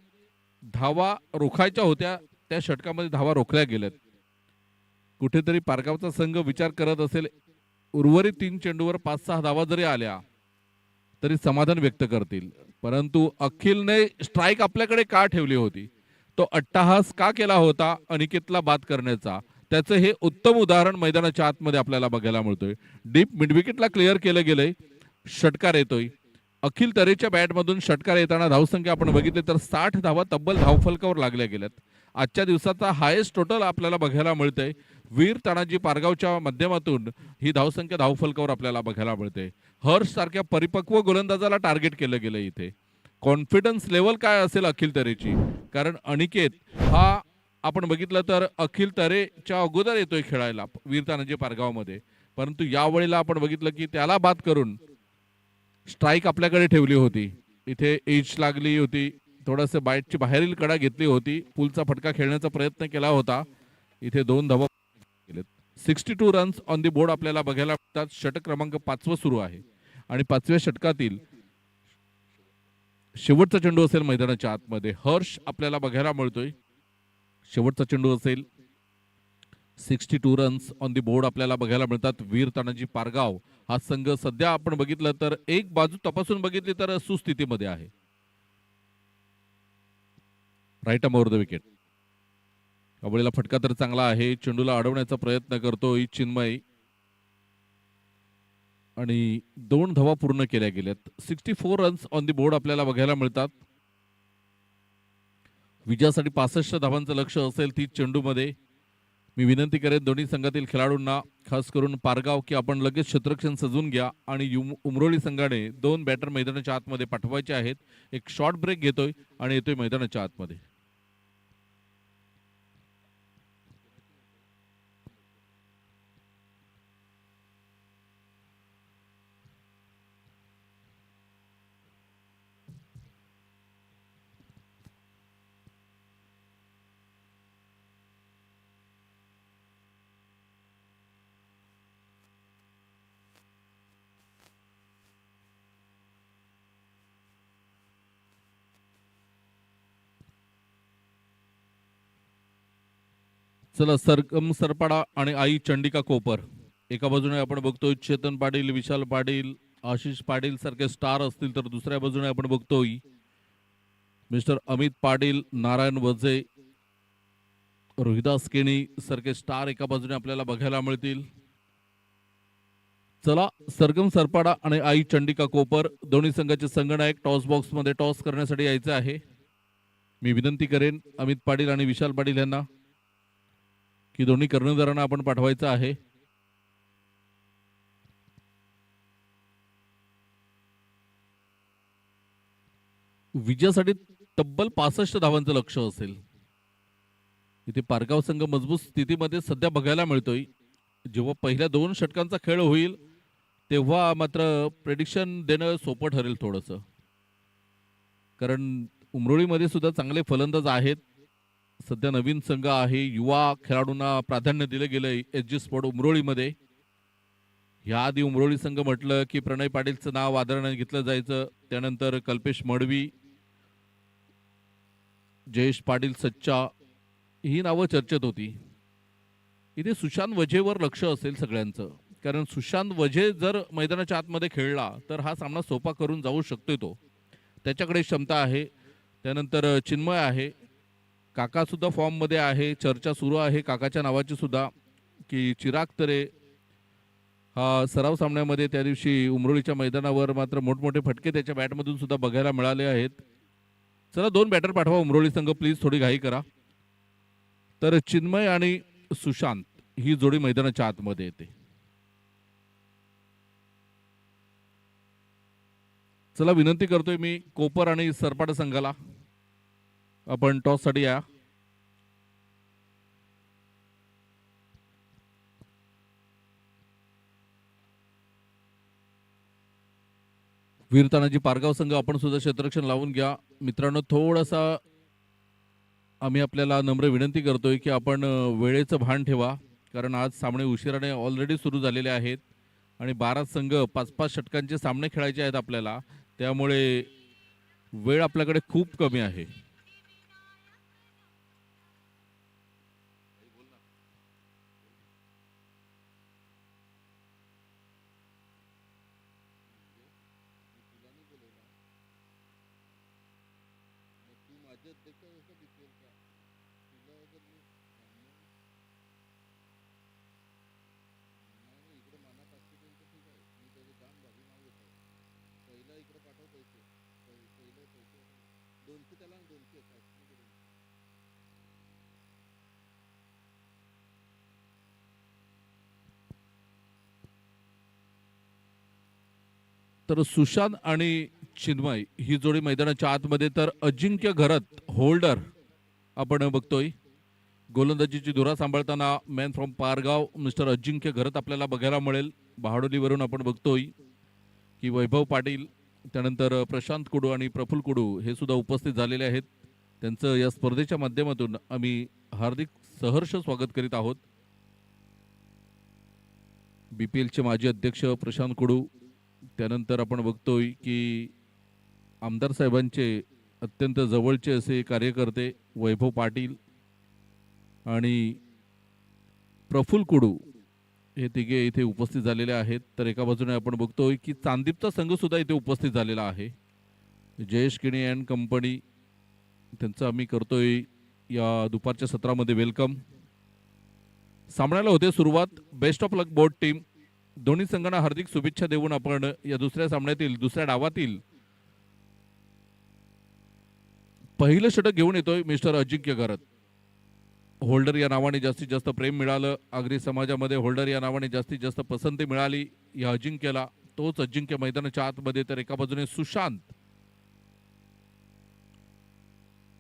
धावा रोखायच्या होत्या त्या षटकामध्ये धावा रोखल्या गेल्यात. कुठेतरी पारगावचा संघ विचार करत असेल उर्वरित 3 चेंडूवर 5-6 धावा जरी आल्या तरी समाधान व्यक्त करतील. परंतु अखिलने स्ट्राईक आपल्याकडे का ठेवली होती, तो अट्टहास का केला होता अनिकेतला बाद करण्याचा, त्याचं हे उत्तम उदाहरण मैदानाच्या आतमध्ये आपल्याला बघायला मिळतोय. डीप मिडविकेटला क्लिअर केलं गेलंय, षटकार येतोय. अखिल तरेच्या बॅटमधून षटकार येताना धावसंख्या आपण बघितले तर 60 धावा तब्बल धावफलकावर लागल्या गेल्यात. आजच्या दिवसाचा हायेस्ट टोटल आपल्याला बघायला मिळतंय. वीर तानाजी पारगावच्या माध्यमातून ही धावसंख्या धावफलकावर आपल्याला बघायला मिळते. हर्ष सारख्या परिपक्व गोलंदाजाला टार्गेट केलं गेलं इथे. कॉन्फिडन्स लेवल काय असेल अखिल तरेची, कारण अनिकेत हा आपण बघितलं तर अखिल तरेच्या अगोदर येतोय खेळायला वीर तानाजी पारगावमध्ये, परंतु यावेळेला आपण बघितलं की त्याला बाद करून स्ट्राईक आपल्याकडे ठेवली होती. इथे एज लागली होती, थोडंसं बाईटची बाहेरील कडा घेतली होती, पुलचा फटका खेळण्याचा प्रयत्न केला होता. इथे 2 धावा केलेत. 62 रन्स ऑन दी बोर्ड आपल्याला बघायला मिळतात. षटक क्रमांक 5वं सुरू आहे आणि 5व्या षटकातील शेवटचा चेंडू असेल मैदानाच्या आतमध्ये. हर्ष आपल्याला बघायला मिळतोय, शेवटचा चेंडू असेल. 62 रन्स ऑन दी बोर्ड आपल्याला बघायला मिळतात. वीर तानाजी पारगाव हा संघ सध्या आपण बघितलं तर एक बाजू तपासून बघितली तर सुस्थितीमध्ये आहे. Right arm over the wicket. कबड्डीला फटका तर चांगला आहे, चेंडूला अडवण्याचा प्रयत्न करतोय चिन्मय आणि 2 धावा पूर्ण केल्या गेल्यात. 64 रन्स ऑन दी बोर्ड आपल्याला बघायला मिळतात. विजयासाठी 65 धावांचं लक्ष असेल 30 चेंडूमध्ये. मी विनंती करेन दोन्ही संघातील खेळाडूंना, खास करून पारगाव, की आपण लगेच क्षेत्ररक्षण सजवून घ्या आणि उमरोळी संघाने 2 बॅटर मैदानाच्या आतमध्ये पाठवायचे आहेत. एक शॉर्ट ब्रेक घेतोय आणि येतोय मैदानाच्या आतमध्ये. चला, सरगम सरपाडा आणि आई चंडिका कोपर एका बाजूने आपण बघतोय. चेतन पाटील, विशाल पाटील, आशिष पाटील सारखे स्टार असतील तर दुसऱ्या बाजूने आपण बघतोय मिस्टर अमित पाटील, नारायण वजे, रोहिदास केणी सारखे स्टार एका बाजूने आपल्याला बघायला मिळतील. चला, सरगम सरपाडा आणि आई चंडिका कोपर दोन्ही संघाचे संघनायक टॉस बॉक्स मध्ये टॉस करण्यासाठी यायचे आहे. मी विनंती करेन अमित पाटील आणि विशाल पाटील यांना की दोन्ही कर्णधारांना आपण पाठवायचं आहे. विजयासाठी तब्बल 65 धावांचं लक्ष असेल. इथे पारगाव संघ मजबूत स्थितीमध्ये सध्या बघायला मिळतोय. जेव्हा पहिल्या 2 षटकांचा खेळ होईल तेव्हा मात्र प्रेडिक्शन देणं सोपं ठरेल थोडंसं, कारण उमरोळीमध्ये सुद्धा चांगले फलंदाज आहेत. सध्या नवीन संघ आहे, युवा खेळाडूंना प्राधान्य दिलं गेलंय एच.जी. स्पोर्ट उमरोळीमध्ये. याआधी उमरोळी संघ म्हटलं की प्रणय पाटीलचं नाव आदराने घेतलं जायचं, त्यानंतर कल्पेश मडवी, जयेश पाटील सच्चा ही नावं चर्चेत होती. इथे सुशांत वझेवर लक्ष असेल सगळ्यांचं, कारण सुशांत वझे जर मैदानाच्या आतमध्ये खेळला तर हा सामना सोपा करून जाऊ शकतोय. तो त्याच्याकडे क्षमता आहे. त्यानंतर चिन्मय आहे, काका सुद्धा फॉर्म मध्ये आहे. चर्चा सुरू आहे काकाच्या नावाची सुद्धा, की चिराग तरे हा सराव सामन्यामध्ये त्या दिवशी उमरोळीच्या मैदानावर मात्र मोठमोठे फटके त्याच्या बॅटमधून सुद्धा बघायला मिळाले आहेत. चला, 2 बॅटर पाठवा उमरोळी संघ, प्लीज थोडी घाई करा. तर चिन्मय आणि सुशांत ही जोडी मैदानाच्या आतमध्ये येते. चला, विनंती करतोय मी कोपर आणि सरपाडा संघाला आपण टॉससाठी या. वीर तानाजी पारगाव संघ आपण सुद्धा क्षेत्ररक्षण लावून घ्या. मित्रांनो, थोडासा आम्ही आपल्याला नम्र विनंती करतोय की आपण वेळेचं भान ठेवा, कारण आज सामने उशिराने ऑलरेडी सुरू झालेले आहेत आणि 12 संघ 5-5 षटकांचे सामने खेळायचे आहेत आपल्याला, त्यामुळे वेळ आपल्याकडे खूप कमी आहे. तर सुशांत आणि चिन्मय ही जोडी मैदानाच्या आतमध्ये, तर अजिंक्य घरत होल्डर आपण बघतोय. गोलंदाजीची धुरा सांभाळताना man from Pargaon mister Ajinkya Gharat आपल्याला बघायला मिळेल. बहाडोलीवरून आपण बघतोय की वैभव पाटील, त्यानंतर प्रशांत कुडू आणि प्रफुल्ल कुडू हे सुद्धा उपस्थित झालेले आहेत. त्यांचं या स्पर्धेच्या माध्यमातून आम्ही हार्दिक सहर्ष स्वागत करीत आहोत. BPLचे माजी अध्यक्ष प्रशांत कुडू, त्यानंतर आपण बघतोय की आमदार साहेबांचे अत्यंत जवळचे असे कार्यकर्ते वैभव पाटील आणि प्रफुल्ल कुडू हे तिघे इथे उपस्थित झालेले आहेत. तर एका बाजूने आपण बघतोय की चांदीपचा संघ सुद्धा इथे उपस्थित झालेला आहे. जयेश किणी अँड कंपनी, त्यांचं आम्ही करतोय या दुपारच्या सत्रामध्ये वेलकम. सामन्याला होते सुरुवात. Best of luck both team. दोन्ही संघांना हार्दिक शुभेच्छा देऊन आपण या दुसऱ्या सामन्यातील दुसऱ्या डावातील पहिलं षटक घेऊन येतोय मिस्टर अजिंक्य घरत. होल्डर या नावाने जास्तीत जास्त प्रेम मिळालं, आगरी समाजामध्ये होल्डर या नावाने जास्तीत जास्त पसंती मिळाली या अजिंक्यला. तोच अजिंक्य मैदानाच्या आतमध्ये. तर एका बाजूने सुशांत,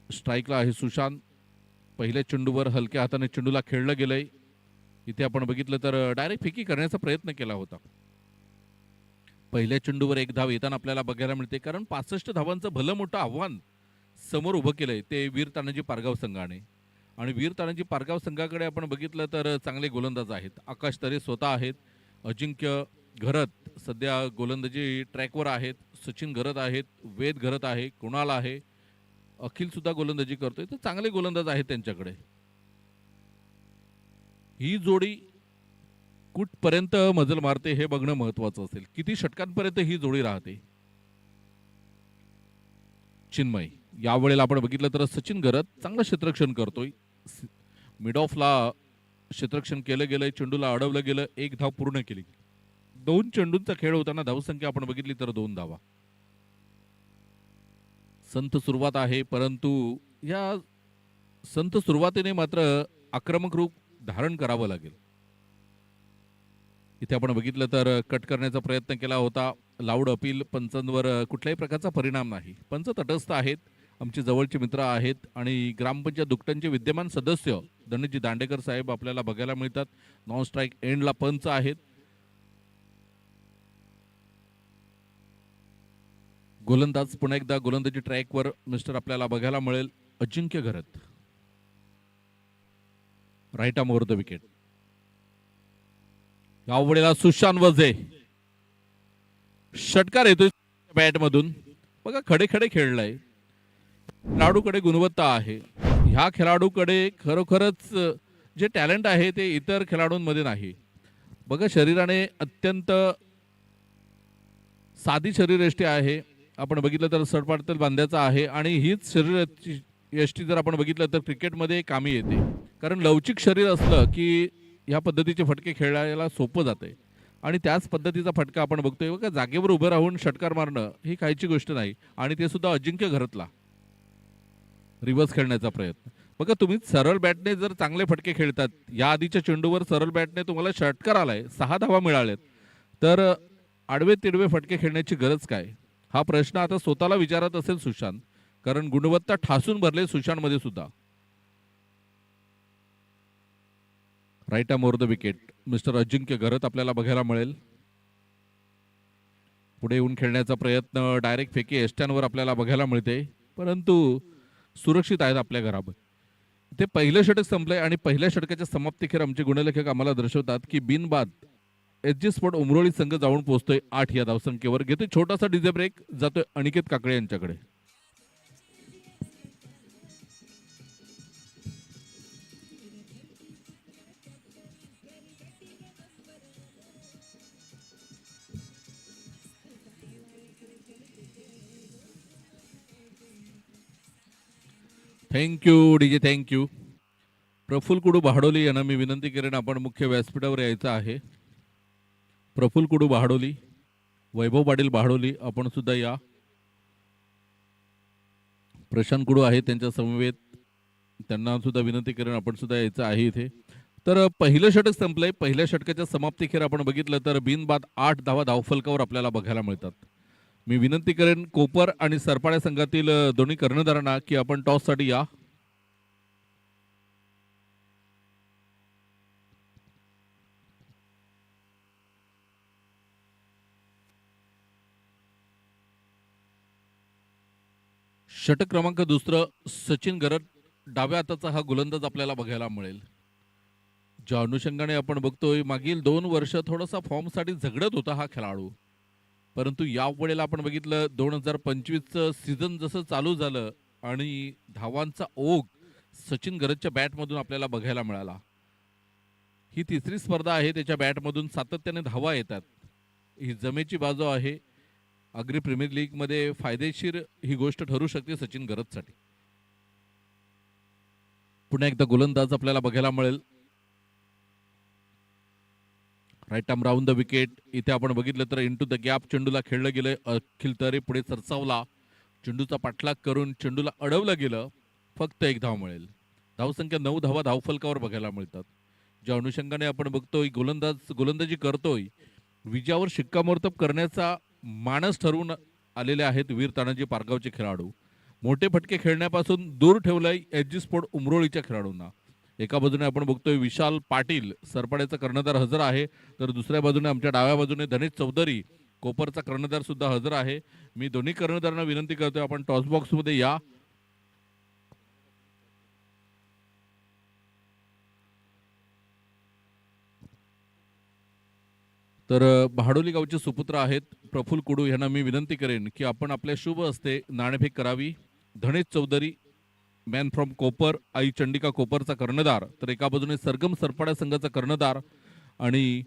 स्ट्राईकला आहे सुशांत. पहिल्या चेंडूवर हलक्या हाताने चेंडूला खेळलं गेलंय. इथे आपण बघितलं तर डायरेक्ट फेकी करण्याचा प्रयत्न केला होता. पहिल्या चेंडूवर एक धाव येताना आपल्याला बघायला मिळते, कारण 65 धावांचं भलं मोठं आव्हान समोर उभं केलंय ते वीर तानाजी पारगाव संघाने. आणि वीर तानाजी पारगाव संघाकडे आपण बघितलं तर चांगले गोलंदाज आहेत. आकाश तरे स्वतः आहेत, अजिंक्य घरत सध्या गोलंदाजी ट्रॅकवर आहेत, सचिन घरत आहेत, वेद घरत आहे, कुणाल आहे, अखिल सुद्धा गोलंदाजी करतोय. तर चांगले गोलंदाज आहेत त्यांच्याकडे. ही जोडी कुठपर्यंत मजल मारते हे बघणं महत्वाचं असेल. किती षटकांपर्यंत ही जोडी राहते. चिन्मय, यावेळेला आपण बघितलं तर सचिन घरत चांगलं क्षेत्ररक्षण करतोय. मिड ऑफला क्षेत्ररक्षण केलं गेलंय, चेंडूला अडवलं गेलं, एक धाव पूर्ण केली. 2 चेंडूंचा खेळ होताना धावसंख्या आपण बघितली तर 2 धावा. संथ सुरुवात आहे, परंतु या संथ सुरुवातीने मात्र आक्रमक रूप धारण करावं लागेल. इथे आपण बघितलं तर कट करण्याचा प्रयत्न केला होता. लाऊड अपील, पंचांवर कुठल्याही प्रकारचा परिणाम नाही. पंच तटस्थ आहेत, आमचे जवळचे मित्र आहेत आणि ग्रामपंचायत दुकटनचे विद्यमान सदस्य धनजी दांडेकर साहेब आपल्याला बघायला मिळतात. नॉन स्ट्राईक एंडला पंच आहेत. गोलंदाज पुन्हा एकदा गोलंदाजी ट्रॅकवर मिस्टर आपल्याला बघायला मिळेल Ajinkya Gharat. Right arm over the wicket. यावेळेला सुशांत वझे षटकार येतोय बॅट मधून. बघा खडे खडे खेळलाय. खेळाडूकडे गुणवत्ता आहे. ह्या खेळाडूकडे खरोखरच जे टॅलेंट आहे ते इतर खेळाडूंमध्ये नाही. बघा शरीराने अत्यंत साधी शरीरयष्टी आहे. आपण बघितलं तर सडपातळ बांध्याचा आहे आणि हीच शरीराची यष्टी जर आपण बघितलं तर क्रिकेटमध्ये कामी येते. कारण लवचिक शरीर असलं की ह्या पद्धतीचे फटके खेळायला सोपं जाते. आणि त्याच पद्धतीचा फटका आपण बघतोय बघा. जागेवर उभं राहून षटकार मारणं ही काहीची गोष्ट नाही. आणि ते सुद्धा अजिंक्य घरतला रिव्हर्स खेळण्याचा प्रयत्न बघा. तुम्ही सरळ बॅटने जर चांगले फटके खेळतात, या आधीच्या चेंडूवर सरळ बॅटने तुम्हाला षटकार आलाय, 6 धावा मिळाल्यात, तर आडवे तिडवे फटके खेळण्याची गरज काय, हा प्रश्न आता स्वतःला विचारत असेल सुशांत. कारण गुणवत्ता ठासून भरले सुशांतमध्ये सुद्धा. Right arm over the wicket mister Ajinkya Gharat आपल्याला बघायला मिळेल. पुढे येऊन खेळण्याचा प्रयत्न डायरेक्ट फेकी एस्ट्यांवर आपल्याला बघायला मिळते, परंतु सुरक्षित आहेत आपल्या घरामध्ये. ते पहिलं षटक संपलंय आणि पहिल्या षटकाच्या समाप्तीखेर आमचे गुणलेखक आम्हाला दर्शवतात की बिनबाद एच.जी. स्पोर्ट उमरोळी संघ जाऊन पोहोचतोय 8 या धावसंख्येवर. घेतोय छोटासा डीजे ब्रेक, जातोय अनिकेत काकडे यांच्याकडे. Thank you DJ, thank you. Praful Kudu Bahadoli यांना मी विनंती करेन आपण मुख्य व्यासपीठावर यायचं आहे. प्रफुल्ल कुडू बहाडोली, वैभव पाटील बहाडोली आपण सुद्धा या. प्रशांत कुडू आहे त्यांच्या समवेत, त्यांना सुद्धा विनंती करेन आपण सुद्धा यायचं आहे इथे. तर पहिलं षटक संपलंय. पहिल्या षटकाच्या समाप्तीखेर आपण बघितलं तर बिनबाद 8 धावा धावफलकावर आपल्याला बघायला मिळतात. मी विनंती करेन कोपर आणि सरपाड्या संघातील दोन्ही कर्णधारांना की आपण टॉससाठी या. षटक क्रमांक दुसरं सचिन गरड, डाव्या हाताचा हा गोलंदाज आपल्याला बघायला मिळेल. ज्या अनुषंगाने आपण बघतोय मागील 2 वर्ष थोडासा फॉर्मसाठी झगडत होता हा खेळाडू, परंतु या वेळेला आपण बघितलं 2025चं सीझन जसं चालू झालं आणि धावांचा ओघ सचिन गरजच्या बॅटमधून आपल्याला बघायला मिळाला. ही तिसरी स्पर्धा आहे त्याच्या बॅटमधून सातत्याने धावा येतात. ही जमेची बाजू आहे. अग्री प्रीमियर लीग मध्ये फायदेशीर ही गोष्ट ठरू शकते सचिन गरजसाठी. पुन्हा एकदा गोलंदाज आपल्याला बघायला मिळेल. Right arm round the wicket. इथे आपण बघितलं तर इंटू द गॅप चेंडूला खेळलं गेलं. अखिल तरे पुढे सरसावला. चेंडूचा पाठलाग करून चेंडूला अडवलं गेलं. फक्त 1 धाव मिळेल. धावसंख्या 9 धावा धावफलकावर बघायला मिळतात. ज्या अनुषंगाने आपण बघतोय गोलंदाजी करतोय, विजयावर शिक्कामोर्तब करण्याचा मानस ठरवून आलेले आहेत वीर तानाजी पारगावचे खेळाडू. मोठे फटके खेळण्यापासून दूर ठेवलंय एच.जी. स्पोर्ट उमरोळीच्या खेळाडूंना. एका बाजूने आपण बघतोय विशाल पाटील सरपाड्याचा कर्णधार हजर आहे, तर दुसऱ्या बाजूने आमच्या डाव्या बाजूने धनेश चौधरी कोपरचा कर्णधार सुद्धा हजर आहे. मी दोन्ही कर्णधारांना विनंती करतोय आपण टॉस बॉक्स मध्ये या. तर बहाडोली गावचे सुपुत्र आहेत प्रफुल्ल कुडू यांना मी विनंती करेन की आपण आपल्या शुभ हस्ते नाणेफेक करावी. धनेश चौधरी मॅन फ्रॉम कोपर, आई चंडिका कोपरचा कर्णधार, तर एका बाजूने सरगम सरपाडा संघाचा कर्णधार आणि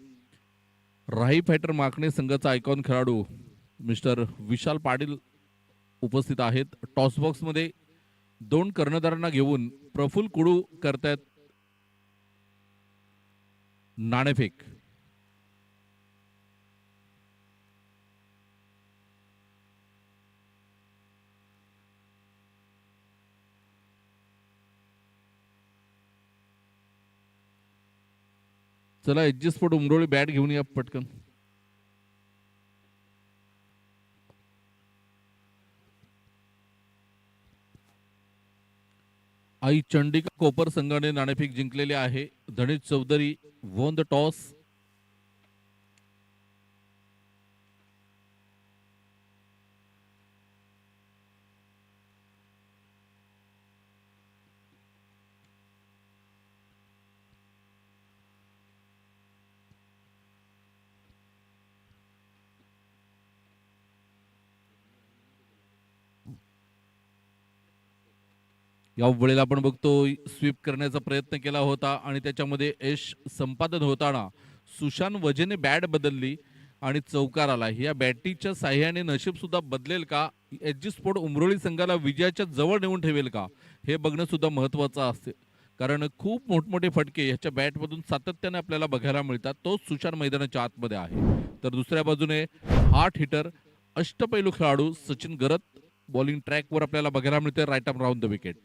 राही फायटर माकणे संघाचा आयकॉन खेळाडू मिस्टर विशाल पाटील उपस्थित आहेत. टॉस बॉक्स मध्ये 2 कर्णधारांना घेऊन प्रफुल्ल कुडू करतायत नाणेफेक. चला एच.जी. स्पोर्ट उमरोळी बॅट घेऊन या पटकन. आई चंडिका कोपर संघाने नाणेफेक जिंकलेले आहे. धनेश चौधरी वॉन द टॉस. या वेळेला आपण बघतो स्वीप करण्याचा प्रयत्न केला होता आणि त्याच्यामध्ये यश संपादन होताना सुशांत वजेने बॅट बदलली आणि चौकार आला. या बॅटीच्या साह्याने नशीब सुद्धा बदलेल का, एच.जी. स्पोर्ट उमरोळी संघाला विजयाच्या जवळ नेऊन ठेवेल का, हे बघणं सुद्धा महत्वाचं असते. कारण खूप मोठमोठे फटके ह्याच्या बॅटमधून सातत्याने आपल्याला बघायला मिळतात. तोच सुशांत मैदानाच्या आतमध्ये आहे. तर दुसऱ्या बाजूने 8 हिटर अष्टपैलू खेळाडू सचिन गरत बॉलिंग ट्रॅकवर आपल्याला बघायला मिळते. Right arm round the wicket.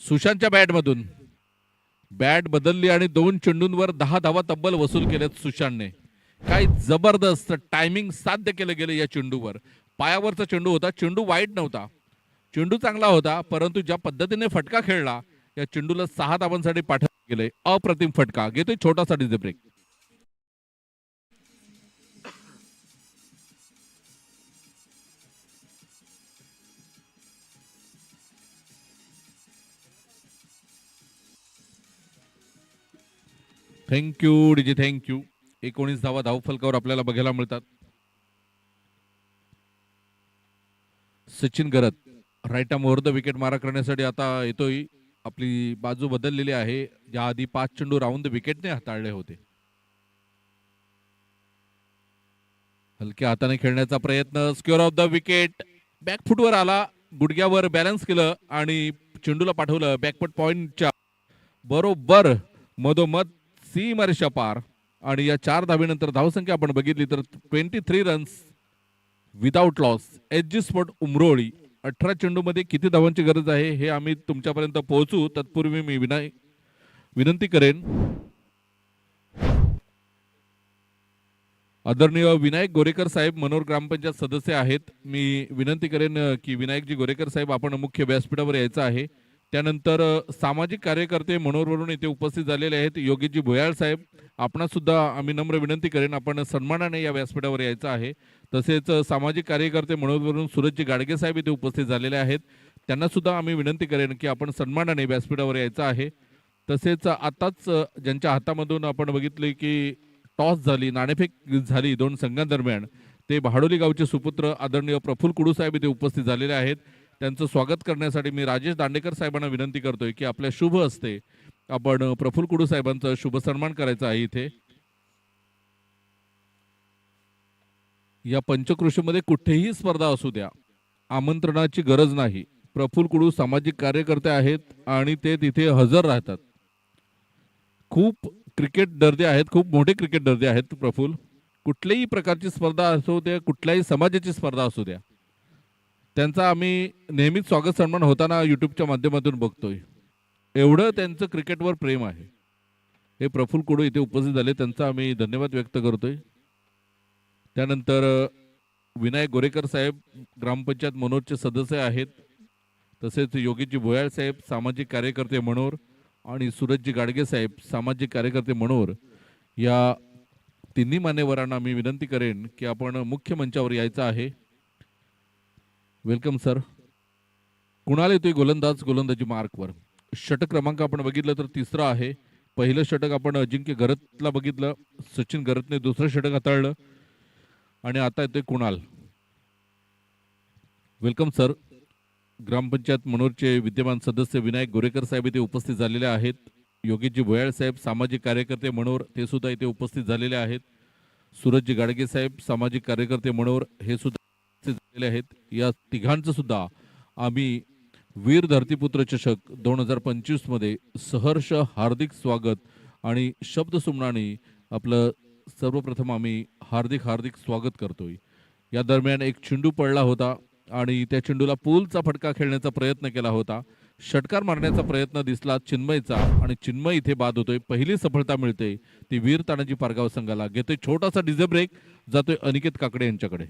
सुशांतच्या बॅटमधून बॅट बदलली आणि 2 चेंडूंवर 10 धावा तब्बल वसूल केल्यात सुशांतने. काय जबरदस्त टायमिंग साध्य केलं गेलं या चेंडूवर. पायावरचा चेंडू होता, चेंडू वाईट नव्हता, चेंडू चांगला होता, परंतु ज्या पद्धतीने फटका खेळला या चेंडूला 6 धावांसाठी पाठवले गेले. अप्रतिम फटका. घेतोय छोटासा DJ break. Thank you DJ, thank you. 19 धावा धावफलकावर आपल्याला बघायला मिळतात. Sachin Gharat right arm over the wicket मारा करण्यासाठी आता येतोय. आपली बाजू बदललेली आहे. या आधी 5 चेंडू राऊंड द विकेटने हाताळले होते. हलक्या हाताने खेळण्याचा प्रयत्न. Square of the wicket. बॅकफुटवर आला, गुडघ्यावर बॅलन्स केलं आणि चेंडूला पाठवलं बॅकफुट पॉइंटच्या बरोबर मधोमध सीमारेषा पार. आणि या 4 धावेनंतर धावसंख्या आपण बघितली तर 23 runs without loss. H G sport Umroli 18 चेंडूमध्ये किती धावांची गरज आहे हे आम्ही तुमच्यापर्यंत पोहोचू. तत्पूर्वी मी विनंती करेन आदरणीय विनायक गोरेकर साहेब मनोर ग्रामपंचायत सदस्य आहेत. मी विनंती करेन की विनायकजी गोरेकर साहेब आपण मुख्य व्यासपीठावर यायचं आहे. त्यानंतर सामाजिक कार्यकर्ते मनोरवरून इथे उपस्थित झालेले आहेत. योगीजी भोयाळ साहेब आपणा सुद्धा आम्ही नम्र विनंती करेन आपण सन्मानाने या व्यासपीठावर यायचं आहे. तसेच सामाजिक कार्यकर्ते मनोरवरून सूरजजी गाडगे साहेब इथे उपस्थित झालेले आहेत. त्यांना सुद्धा आम्ही विनंती करेन की आपण सन्मानाने व्यासपीठावर यायचं आहे. तसेच आताच ज्यांच्या हातामधून आपण बघितले की टॉस झाली, नाणेफेक झाली 2 संघांदरम्यान, ते भाडोली गावचे सुपुत्र आदरणीय प्रफुल्ल कुडू साहेब इथे उपस्थित झालेले आहेत. त्यांचं स्वागत करण्यासाठी मी राजेश दांडेकर साहेबांना विनंती करतोय की आपल्या शुभ हस्ते आपण प्रफुल्ल कुडू साहेबांचा शुभ सन्मान करायचा आहे. इथे या पंचकृषीमध्ये कुठेही स्पर्धा असू द्या, आमंत्रणाची गरज नाही. प्रफुल्ल कुडू सामाजिक कार्यकर्ते आहेत आणि ते तिथे हजर राहतात. खूप क्रिकेट दर्दे आहेत, खूप मोठे क्रिकेट दर्दे आहेत प्रफुल्ल. कुठल्याही प्रकारची स्पर्धा असू द्या, कुठल्याही समाजाची स्पर्धा असू द्या, त्यांचा आम्ही नेहमीच स्वागत सन्मान होताना युट्यूबच्या माध्यमातून बघतोय. एवढं त्यांचं क्रिकेटवर प्रेम आहे. हे प्रफुल्ल कुडू इथे उपस्थित झाले, त्यांचा आम्ही धन्यवाद व्यक्त करतोय. त्यानंतर विनायक गोरेकर साहेब ग्रामपंचायत मनोरचे सदस्य आहेत. तसेच योगीजी भोयाळ साहेब सामाजिक कार्यकर्ते मनोर आणि सूरजजी गाडगे साहेब सामाजिक कार्यकर्ते मनोर, या तिन्ही मान्यवरांना मी विनंती करेन की आपण मुख्य मंचावर यायचं आहे. Welcome sir. कुणाल येतोय गोलंदाजी मार्कवर. षटक क्रमांक आपण बघितलं तर 3रा आहे. पहिलं षटक आपण अजिंक्य गरतला बघितलं, सचिन गरतने 2रं षटक हाताळलं आणि आता येतोय कुणाल. Welcome sir. ग्रामपंचायत मनोरचे विद्यमान सदस्य विनायक गोरेकर साहेब इथे उपस्थित झालेले आहेत. योगीजी भोयाळ साहेब सामाजिक कार्यकर्ते मनोर ते सुद्धा इथे उपस्थित झालेले आहेत. सूरजजी गाडगे साहेब सामाजिक कार्यकर्ते मनोर हे सुद्धा उपस्थित झालेले आहेत. या तिघांचं सुद्धा आम्ही वीर धरतीपुत्र चषक 2025 मध्ये सहर्ष हार्दिक स्वागत आणि शब्दसुमनाने आपलं सर्वप्रथम आम्ही हार्दिक स्वागत करतोय. या दरम्यान एक चेंडू पडला होता आणि त्या चेंडूला पूलचा फटका खेळण्याचा प्रयत्न केला होता. षटकार मारण्याचा प्रयत्न दिसला चिन्मयचा आणि चिन्मय इथे बाद होतोय. पहिली सफलता मिळते ती वीर तानाजी पारगाव संघाला. घेतोय छोटासा डीजे ब्रेक, जातोय अनिकेत काकडे यांच्याकडे.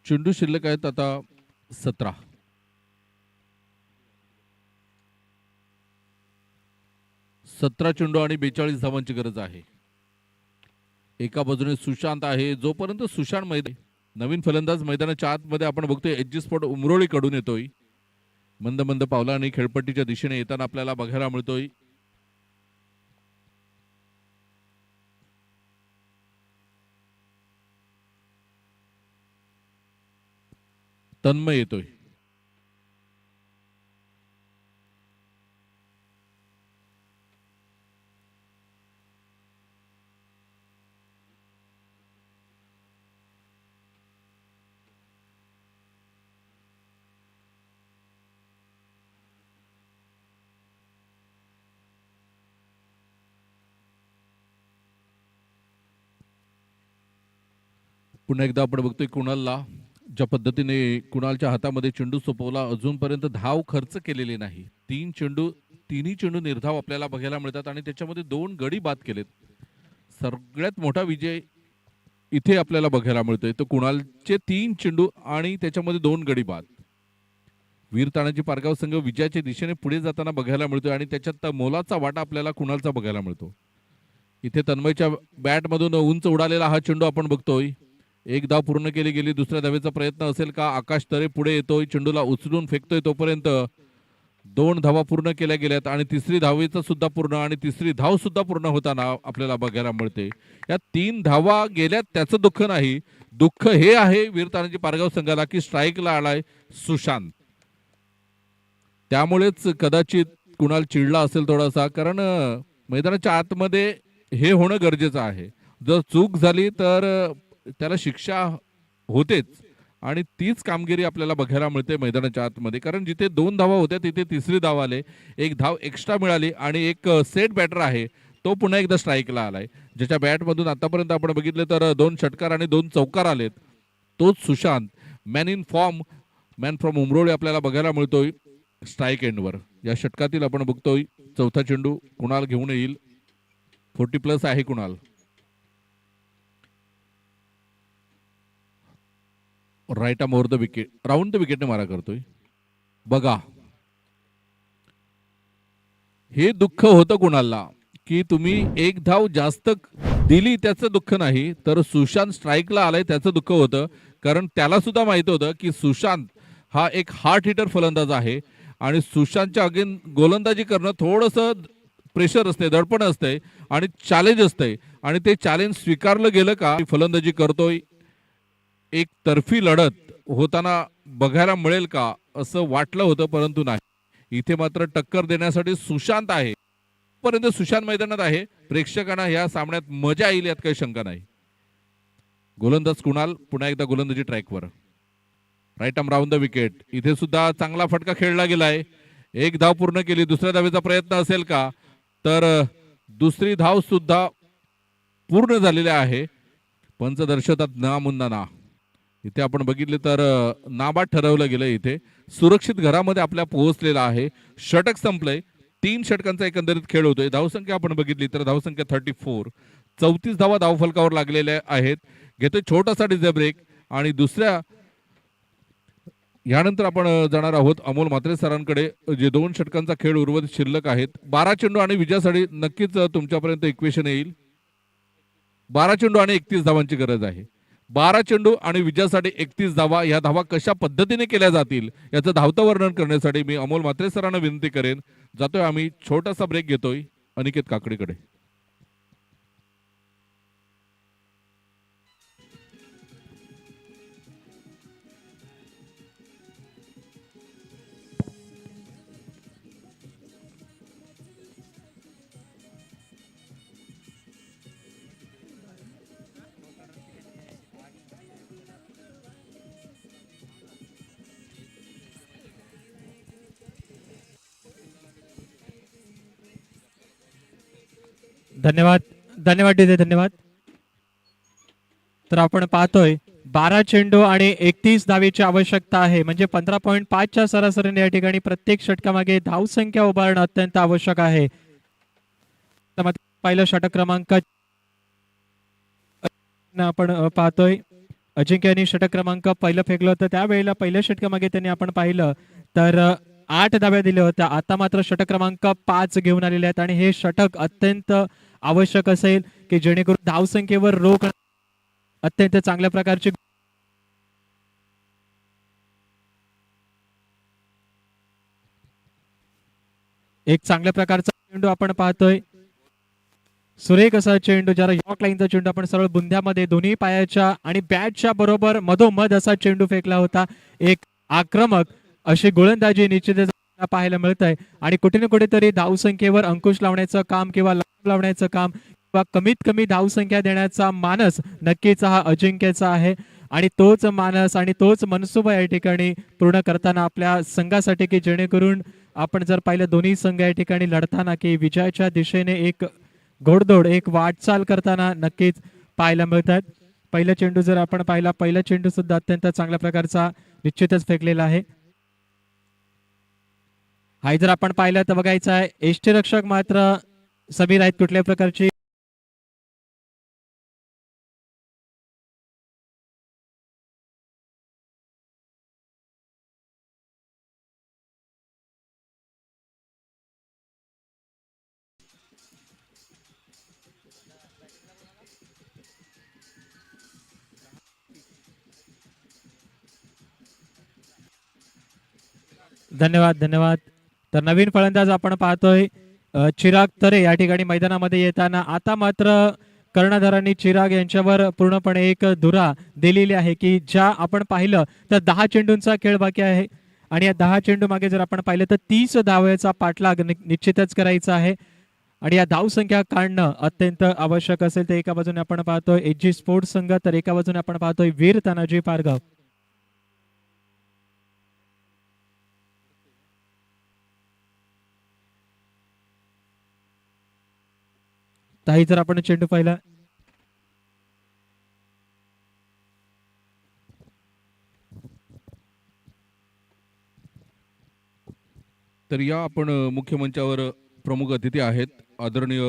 चेंडू शिल्लक आहेत आता 17. 17 चेंडू आणि 42 धावांची गरज आहे. एका बाजूने सुशांत आहे. जोपर्यंत सुशांत नवीन फलंदाज मैदानाच्या आतमध्ये आपण बघतोय एच जी स्पोर्ट उमरोळी कडून येतोय. मंद मंद पावलांनी खेळपट्टीच्या दिशेने येताना आपल्याला बघायला मिळतोय. तन्मय येतोय. पुन्हा एकदा आपण बघतोय कुणालला, ज्या पद्धतीने कुणालच्या हातामध्ये चेंडू सोपवला, अजूनपर्यंत धाव खर्च केलेली नाही. 3 चेंडू, तिन्ही चेंडू निर्धाव आपल्याला बघायला मिळतात आणि त्याच्यामध्ये 2 गडी बाद केलेत. सगळ्यात मोठा विजय इथे आपल्याला बघायला मिळतोय तो कुणालचे 3 चेंडू आणि त्याच्यामध्ये 2 गडी बाद. वीर तानाजी पारगाव संघ विजयाच्या दिशेने पुढे जाताना बघायला मिळतोय आणि त्याच्यात मोलाचा वाटा आपल्याला कुणालचा बघायला मिळतो. इथे तन्मयच्या बॅटमधून उंच उडालेला हा चेंडू आपण बघतोय. एक धाव पूर्ण केली गेली. दुसऱ्या धावेचा प्रयत्न असेल का? आकाश तरे पुढे येतोय, चेंडूला उचलून फेकतोय, तोपर्यंत 2 धावा पूर्ण केल्या गेल्यात आणि तिसरी धावेचा सुद्धा पूर्ण आणि तिसरी धाव सुद्धा पूर्ण होताना आपल्याला बघायला मिळते. या 3 धावा गेल्यात त्याचं दुःख नाही, दुःख हे आहे वीर तानाजी पारगाव संघाला की स्ट्राईकला आलाय सुशांत. त्यामुळेच कदाचित कुणाल चिडला असेल थोडासा, कारण मैदानाच्या आतमध्ये हे होणं गरजेचं आहे. जर चूक झाली तर त्याला शिक्षा होतेच आणि तीच कामगिरी आपल्याला बघायला मिळते मैदानाच्या आतमध्ये. कारण जिथे 2 धावा होत्या तिथे तिसरी धाव आले, 1 धाव एक्स्ट्रा मिळाली आणि एक सेट बॅटर आहे तो पुन्हा एकदा स्ट्राईकला आलाय. ज्याच्या बॅटमधून आतापर्यंत आपण बघितलं तर 2 षटकार आणि 2 चौकार आलेत. तोच Sushant man in form, man from Umroli आपल्याला बघायला मिळतोय स्ट्राईक एंडवर. या षटकातील आपण बघतोय चौथा चेंडू कुणाल घेऊन येईल. 40+ आहे Kunal. Right arm over the wicket, round the विकेटने मारा करतोय. बघा हे दुःख होतं कुणालला की तुम्ही एक धाव जास्त दिली त्याचं दुःख नाही, तर सुशांत स्ट्राईकला आलाय त्याचं दुःख होतं. कारण त्याला सुद्धा माहित होतं की सुशांत हा एक हार्ड हिटर फलंदाज आहे आणि सुशांतच्या अगेन गोलंदाजी करणं थोडंसं प्रेशर असते, दडपण असते आणि चॅलेंज असते आणि ते चॅलेंज स्वीकारलं गेलं का फलंदाजी करतोय, एक तर्फी लढत होताना बघायला मिळेल का असं वाटलं होतं, परंतु नाही. इथे मात्र टक्कर देण्यासाठी सुशांत आहे. पर्यंत सुशांत मैदानात आहे. प्रेक्षकांना या सामन्यात मजा येईल यात काही शंका नाही. गोलंदाज कुणाल पुन्हा एकदा गोलंदाजी ट्रॅकवर. Right arm round the wicket. इथे सुद्धा चांगला फटका खेळला गेलाय. 1 धाव पूर्ण केली. दुसऱ्या धावेचा प्रयत्न असेल का? तर दुसरी धाव सुद्धा पूर्ण झालेली आहे. पंच दर्शवतात ना मुन्ना ना. इथे आपण बघितले तर नाबाद ठरवलं गेलं. इथे सुरक्षित घरामध्ये आपल्या पोहोचलेला आहे. षटक संपलंय. 3 षटकांचा एकंदरीत खेळ होतोय. धावसंख्या आपण बघितली तर धावसंख्या 34. 34 धावा धावफलकावर लागलेल्या आहेत. घेतोय छोटासा डिझे ब्रेक आणि दुसऱ्या यानंतर आपण जाणार आहोत अमोल म्हात्रे सरांकडे, जे 2 षटकांचा खेळ उर्वरित शिल्लक आहेत. 12 चेंडू आणि विजयासाठी नक्कीच तुमच्यापर्यंत इक्वेशन येईल. 12 चेंडू आणि 31 धावांची गरज आहे. 12 चेंडू आणि विजयासाठी 31 धावा. या धावा कशा पद्धतीने केल्या जातील याचं धावतं वर्णन करण्यासाठी मी अमोल म्हात्रे सरांना विनंती करेन. जातोय आम्ही छोटासा ब्रेक घेतोय अनिकेत काकडीकडे. धन्यवाद, धन्यवाद डीजे, धन्यवाद. तर आपण पाहतोय 12 चेंडू आणि 31 धावेची आवश्यकता आहे. म्हणजे 15.5च्या सरासरीने या ठिकाणी प्रत्येक षटकामागे धावसंख्या उभारणं अत्यंत आवश्यक आहे. पहिलं षटक क्रमांक आपण पाहतोय अजिंक्य यांनी षटक क्रमांक पहिलं फेकलं होतं. त्यावेळेला पहिल्या षटकामागे त्यांनी आपण पाहिलं तर 8 धाव्या दिल्या होत्या. आता मात्र षटक क्रमांक 5 घेऊन आलेले आहेत आणि हे षटक अत्यंत आवश्यक असेल की जेणेकरून धावसंख्येवर रोख अत्यंत चांगल्या प्रकारची एक चांगल्या प्रकारचा चेंडू आपण पाहतोय. सुरेख असा चेंडू, ज्याला यॉर्क लाईनचा चेंडू आपण सरळ बुंध्यामध्ये दोन्ही पायाच्या आणि बॅटच्या बरोबर मधोमध असा चेंडू फेकला होता. एक आक्रमक अशी गोलंदाजी निश्चितच पाहायला मिळत आहे आणि कुठे ना कुठेतरी धावसंख्येवर अंकुश लावण्याचं काम किंवा लावण्याचं काम किंवा कमीत कमी धावसंख्या देण्याचा मानस नक्कीच हा अजिंक्यचा आहे आणि तोच मानस आणि तोच मनसुबा या ठिकाणी पूर्ण करताना आपल्या संघासाठी की जेणेकरून आपण जर पाहिलं दोन्ही संघ या ठिकाणी लढताना की विजयाच्या दिशेने एक घोडदौड, एक वाटचाल करताना नक्कीच पाहायला मिळतात. पहिला चेंडू जर आपण पाहिला, पहिला चेंडू सुद्धा अत्यंत चांगल्या प्रकारचा निश्चितच फेकलेला आहे. हा जर आपण पाहिलं तर बघायचं आहे यष्टीरक्षक मात्र समीर आहेत, कुठल्या प्रकारची धन्यवाद धन्यवाद. तर नवीन फलंदाज आपण पाहतोय चिराग तरे या ठिकाणी मैदानामध्ये येताना. आता मात्र कर्णधारांनी चिराग यांच्यावर पूर्णपणे एक धुरा दिलेली आहे की ज्या आपण पाहिलं तर 10 चेंडूंचा खेळ बाकी आहे आणि या 10 चेंडू मागे जर आपण पाहिलं तर 30 धावेचा पाठलाग निश्चितच करायचा आहे आणि या धावसंख्या काढणं अत्यंत आवश्यक असेल. तर एका बाजूने आपण पाहतोय एजी स्पोर्ट्स संघ, तर एका बाजूने आपण पाहतोय वीर तानाजी पारगाव. ताई जर आपण चेंडू पाहिला तर या आपण मुख्य मंचावर प्रमुख अतिथी आहेत आदरणीय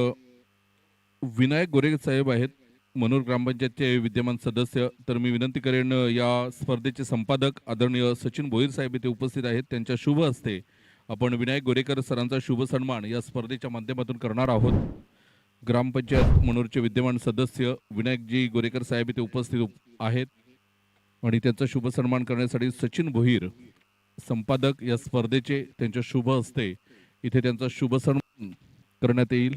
विनायक गोरे साहेब आहेत, मनोर ग्रामपंचायतचे विद्यमान सदस्य. तर मी विनंती करेन या स्पर्धेचे संपादक आदरणीय सचिन भोईर साहेब इथे उपस्थित आहेत. त्यांच्या शुभ हस्ते आपण विनायक गोरेकर सरांचा शुभ सन्मान या स्पर्धेच्या माध्यमातून करणार आहोत. ग्रामपंचायत मनोरचे विद्यमान सदस्य विनायकजी गोरेकर साहेब इथे उपस्थित आहेत आणि त्यांचा शुभ सन्मान करण्यासाठी सचिन भोईर संपादक या स्पर्धेचे त्यांच्या शुभ हस्ते इथे त्यांचा शुभ सन्मान करण्यात येईल.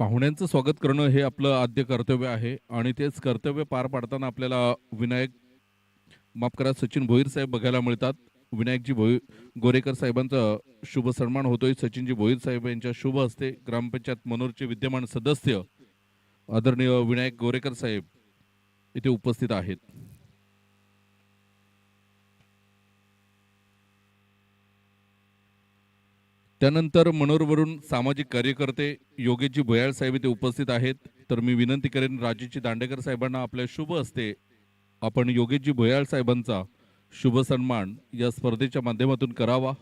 पाहुण्यांचं स्वागत करणं हे आपलं आद्य कर्तव्य आहे आणि तेच कर्तव्य पार पाडताना आपल्याला सचिन भोईर साहेब बघायला मिळतात. विनायकजी गोरेकर साहेबांचा शुभ सन्मान होतोय. सचिनजी भोईर साहेब यांच्या शुभ हस्ते ग्रामपंचायत मनोरचे विद्यमान सदस्य आदरणीय विनायक गोरेकर साहेब इथे उपस्थित आहेत. त्यानंतर मनोरवरून सामाजिक कार्यकर्ते योगेशजी भोयाळ साहेब इथे उपस्थित आहेत. तर मी विनंती करेन राजेशजी दांडेकर साहेबांना आपल्या शुभ हस्ते आपण योगेशजी भोयाळ साहेबांचा शुभ सन्मान या स्पर्धेच्या माध्यमातून करावा.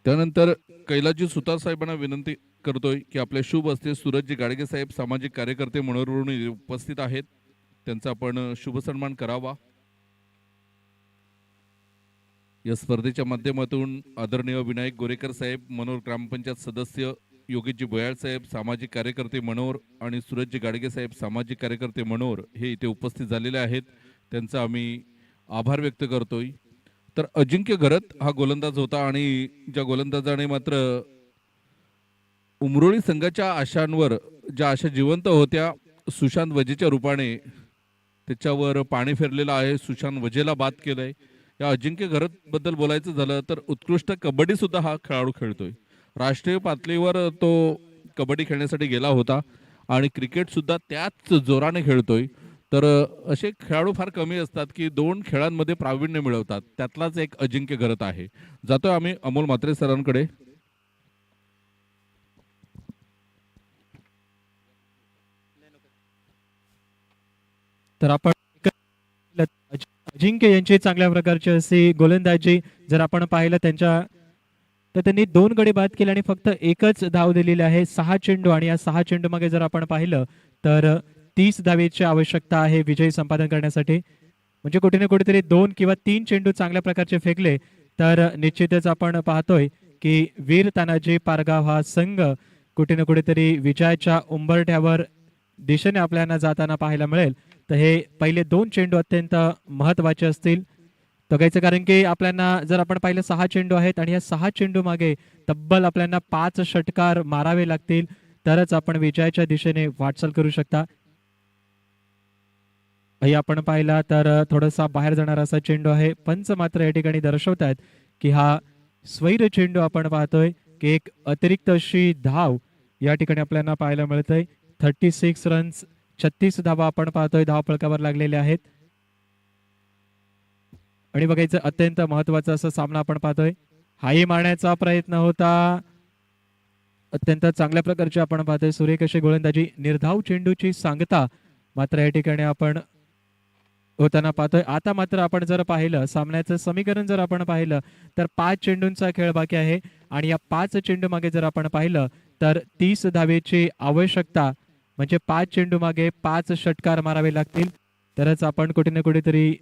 त्यानंतर कैलासजी सुतार साहेबांना विनंती करतोय की आपल्या शुभ हस्ते सूरजजी गाडगे साहेब सामाजिक कार्यकर्ते मनोरवरून उपस्थित आहेत, त्यांचा आपण शुभ सन्मान करावा. या स्पर्धेच्या माध्यमातून आदरणीय विनायक गोरेकर साहेब मनोर ग्रामपंचायत सदस्य, योगेशजी भोयाळ साहेब सामाजिक कार्यकर्ते मनोर आणि सूरजजी गाडगे साहेब सामाजिक कार्यकर्ते मनोर हे इथे उपस्थित झालेले आहेत. त्यांचा आम्ही आभार व्यक्त करतोय. तर अजिंक्य घरत हा गोलंदाज होता आणि ज्या गोलंदाजाने मात्र उमरोळी संघाच्या आशांवर ज्या आशा जिवंत होत्या सुशांत वजेच्या रूपाने त्याच्यावर पाणी फिरलेलं आहे. सुशांत वजेला बाद केलंय. या अजिंक्य घरत बद्दल बोलायचं झालं तर उत्कृष्ट कबड्डी सुद्धा हा खेळाडू खेळतोय. राष्ट्रीय पातळीवर तो कबड्डी खेळण्यासाठी गेला होता आणि क्रिकेट सुद्धा त्याच जोराने खेळतोय. तर असे खेळाडू फार कमी असतात की 2 खेळांमध्ये प्रावीण्य मिळवतात. त्यातलाच एक अजिंक्य घरत आहे. जातोय आम्ही अमोल म्हात्रे सरांकडे. तर आपण अजिंक्य यांची चांगल्या प्रकारची अशी गोलंदाजी जर आपण पाहिलं त्यांच्या, तर त्यांनी 2 गडी बाद केले आणि फक्त एकच धाव दिलेली आहे. 6 चेंडू आणि या 6 चेंडू मागे जर आपण पाहिलं तर 30 धावेची आवश्यकता आहे विजयी संपादन करण्यासाठी. म्हणजे कुठे ना कुठेतरी 2 किंवा 3 चेंडू चांगल्या प्रकारचे फेकले तर निश्चितच आपण पाहतोय की वीर तानाजी पारगाव हा संघ कुठे ना कुठेतरी विजयाच्या उंबरठ्यावर दिशेने आपल्याला जाताना पाहायला मिळेल. तर हे पहिले 2 चेंडू अत्यंत महत्त्वाचे असतील. बघायचं, कारण की आपल्याला जर आपण पाहिलं 6 चेंडू आहेत आणि या 6 चेंडू मागे तब्बल आपल्याला 5 षटकार मारावे लागतील, तरच आपण विजयाच्या दिशेने वाटचाल करू शकता. हे आपण पाहिला तर थोडासा बाहेर जाणारा असा चेंडू आहे. पंच मात्र या ठिकाणी दर्शवतायत की हा स्वैर चेंडू आपण पाहतोय की एक अतिरिक्त अशी धाव या ठिकाणी आपल्याला पाहायला मिळतंय. 36 रन्स, 36 धावा आपण पाहतोय धाव फलकावर लागलेल्या आहेत. आणि बघायचं, अत्यंत महत्वाचा असा सामना आपण पाहतोय. हाही मारण्याचा प्रयत्न होता. अत्यंत चांगल्या प्रकारची आपण पाहतोय सुरेख अशी गोलंदाजी, निर्धाव चेंडूची सांगता मात्र या ठिकाणी आपण होताना पाहतोय. आता मात्र आपण जर पाहिलं सामन्याचं समीकरण जर आपण पाहिलं तर 5 चेंडूंचा खेळ बाकी आहे आणि या 5 चेंडू मागे जर आपण पाहिलं तर 30 धावेची आवश्यकता, म्हणजे 5 चेंडू मागे 5 षटकार मारावे लागतील, तरच आपण कुठे ना कुठेतरी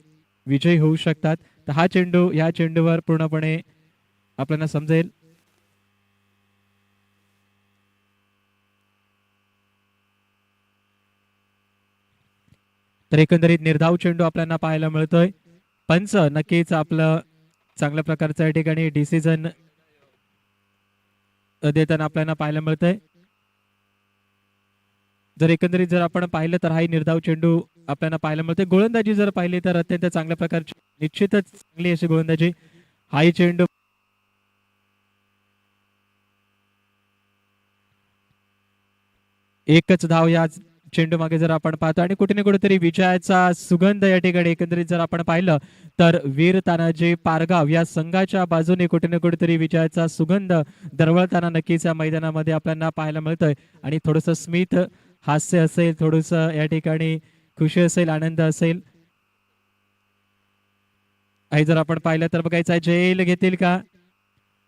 विजयी होऊ शकतात. तर हा चेंडू या चेंडूवर पूर्णपणे आपल्याला समजेल. तर एकंदरीत निर्धाव चेंडू आपल्याला पाहायला मिळतोय. पंच नक्कीच आपलं चांगल्या प्रकारचं या ठिकाणी डिसिजन देताना आपल्याला पाहायला मिळतंय. जर एकंदरीत जर आपण पाहिलं तर हाही निर्धाव चेंडू आपल्याला पाहायला मिळतोय. गोलंदाजी जर पाहिली तर अत्यंत चांगल्या प्रकारची, निश्चितच चांगली अशी गोलंदाजी. हाही चेंडू एकच धाव या चेंडू मागे जर आपण पाहतो आणि कुठे ना कुठेतरी विजयाचा सुगंध या ठिकाणी एकंदरीत जर आपण पाहिलं तर वीर तानाजी पारगाव या संघाच्या बाजूने कुठे ना कुठेतरी विजयाचा सुगंध दरवळताना नक्कीच या मैदानामध्ये आपल्याला पाहायला मिळतोय. आणि थोडस स्मित हास्य असेल, थोडस या ठिकाणी खुशी असेल, आनंद असेल. हे जर आपण पाहिलं तर बघायचं आहे जेल घेतील का,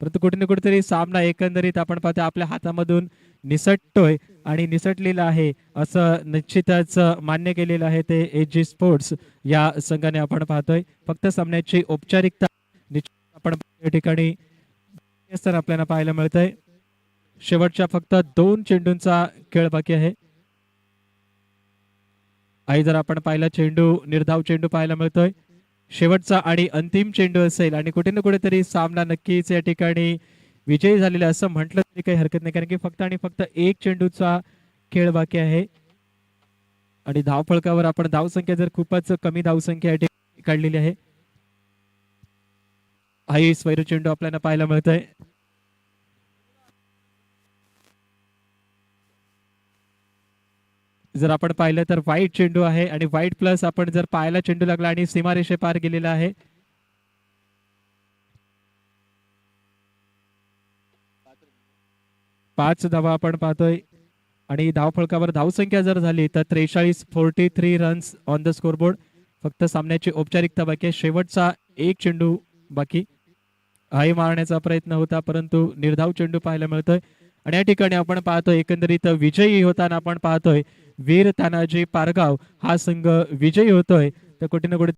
परंतु कुठे ना कुठेतरी सामना एकंदरीत आपण पाहतो आपल्या हातामधून निसटतोय आणि निसटलेला आहे असं निश्चितच मान्य केलेलं आहे ते एजी स्पोर्ट्स या संघाने आपण पाहतोय. फक्त सामन्याची औपचारिकता निश्चित आपण या ठिकाणी असताना आपल्याला पाहायला मिळतंय. शेवटच्या फक्त 2 चेंडूंचा खेळ बाकी आहे. जर आपण पाहिला चेंडू निर्धाव चेंडू पाहायला मिळतोय. शेवटचा आणि अंतिम चेंडू असेल आणि कुठे ना कुठेतरी सामना नक्कीच या ठिकाणी विजयी झालेला असं म्हटलं तरी काही हरकत नाही, कारण की फक्त आणि फक्त 1 चेंडूचा खेळ बाकी आहे. आणि धाव फलकावर आपण धावसंख्या जर खूपच कमी धावसंख्या या ठिकाणी काढलेली आहे. हाही स्वैर चेंडू आपल्याला पाहायला मिळतोय. जर आपण पाहिलं तर वाईट चेंडू आहे आणि वाईट प्लस आपण जर पाहायला चेंडू लागला आणि सीमारेषे पार गेलेला आहे. पाच धावा आपण पाहतोय आणि धाव फलकावर धावसंख्या जर झाली तर 43 रन्स ऑन द स्कोरबोर्ड. फक्त सामन्याची औपचारिकता बाकी आहे. शेवटचा 1 चेंडू बाकी. हाही मारण्याचा प्रयत्न होता परंतु निर्धाव चेंडू पाहायला मिळतोय. आणि या ठिकाणी आपण पाहतोय एकंदरीत विजयी होताना आपण पाहतोय वीर तानाजी पारगाव हा संघ विजयी होतोय. तर कुठे ना कुठे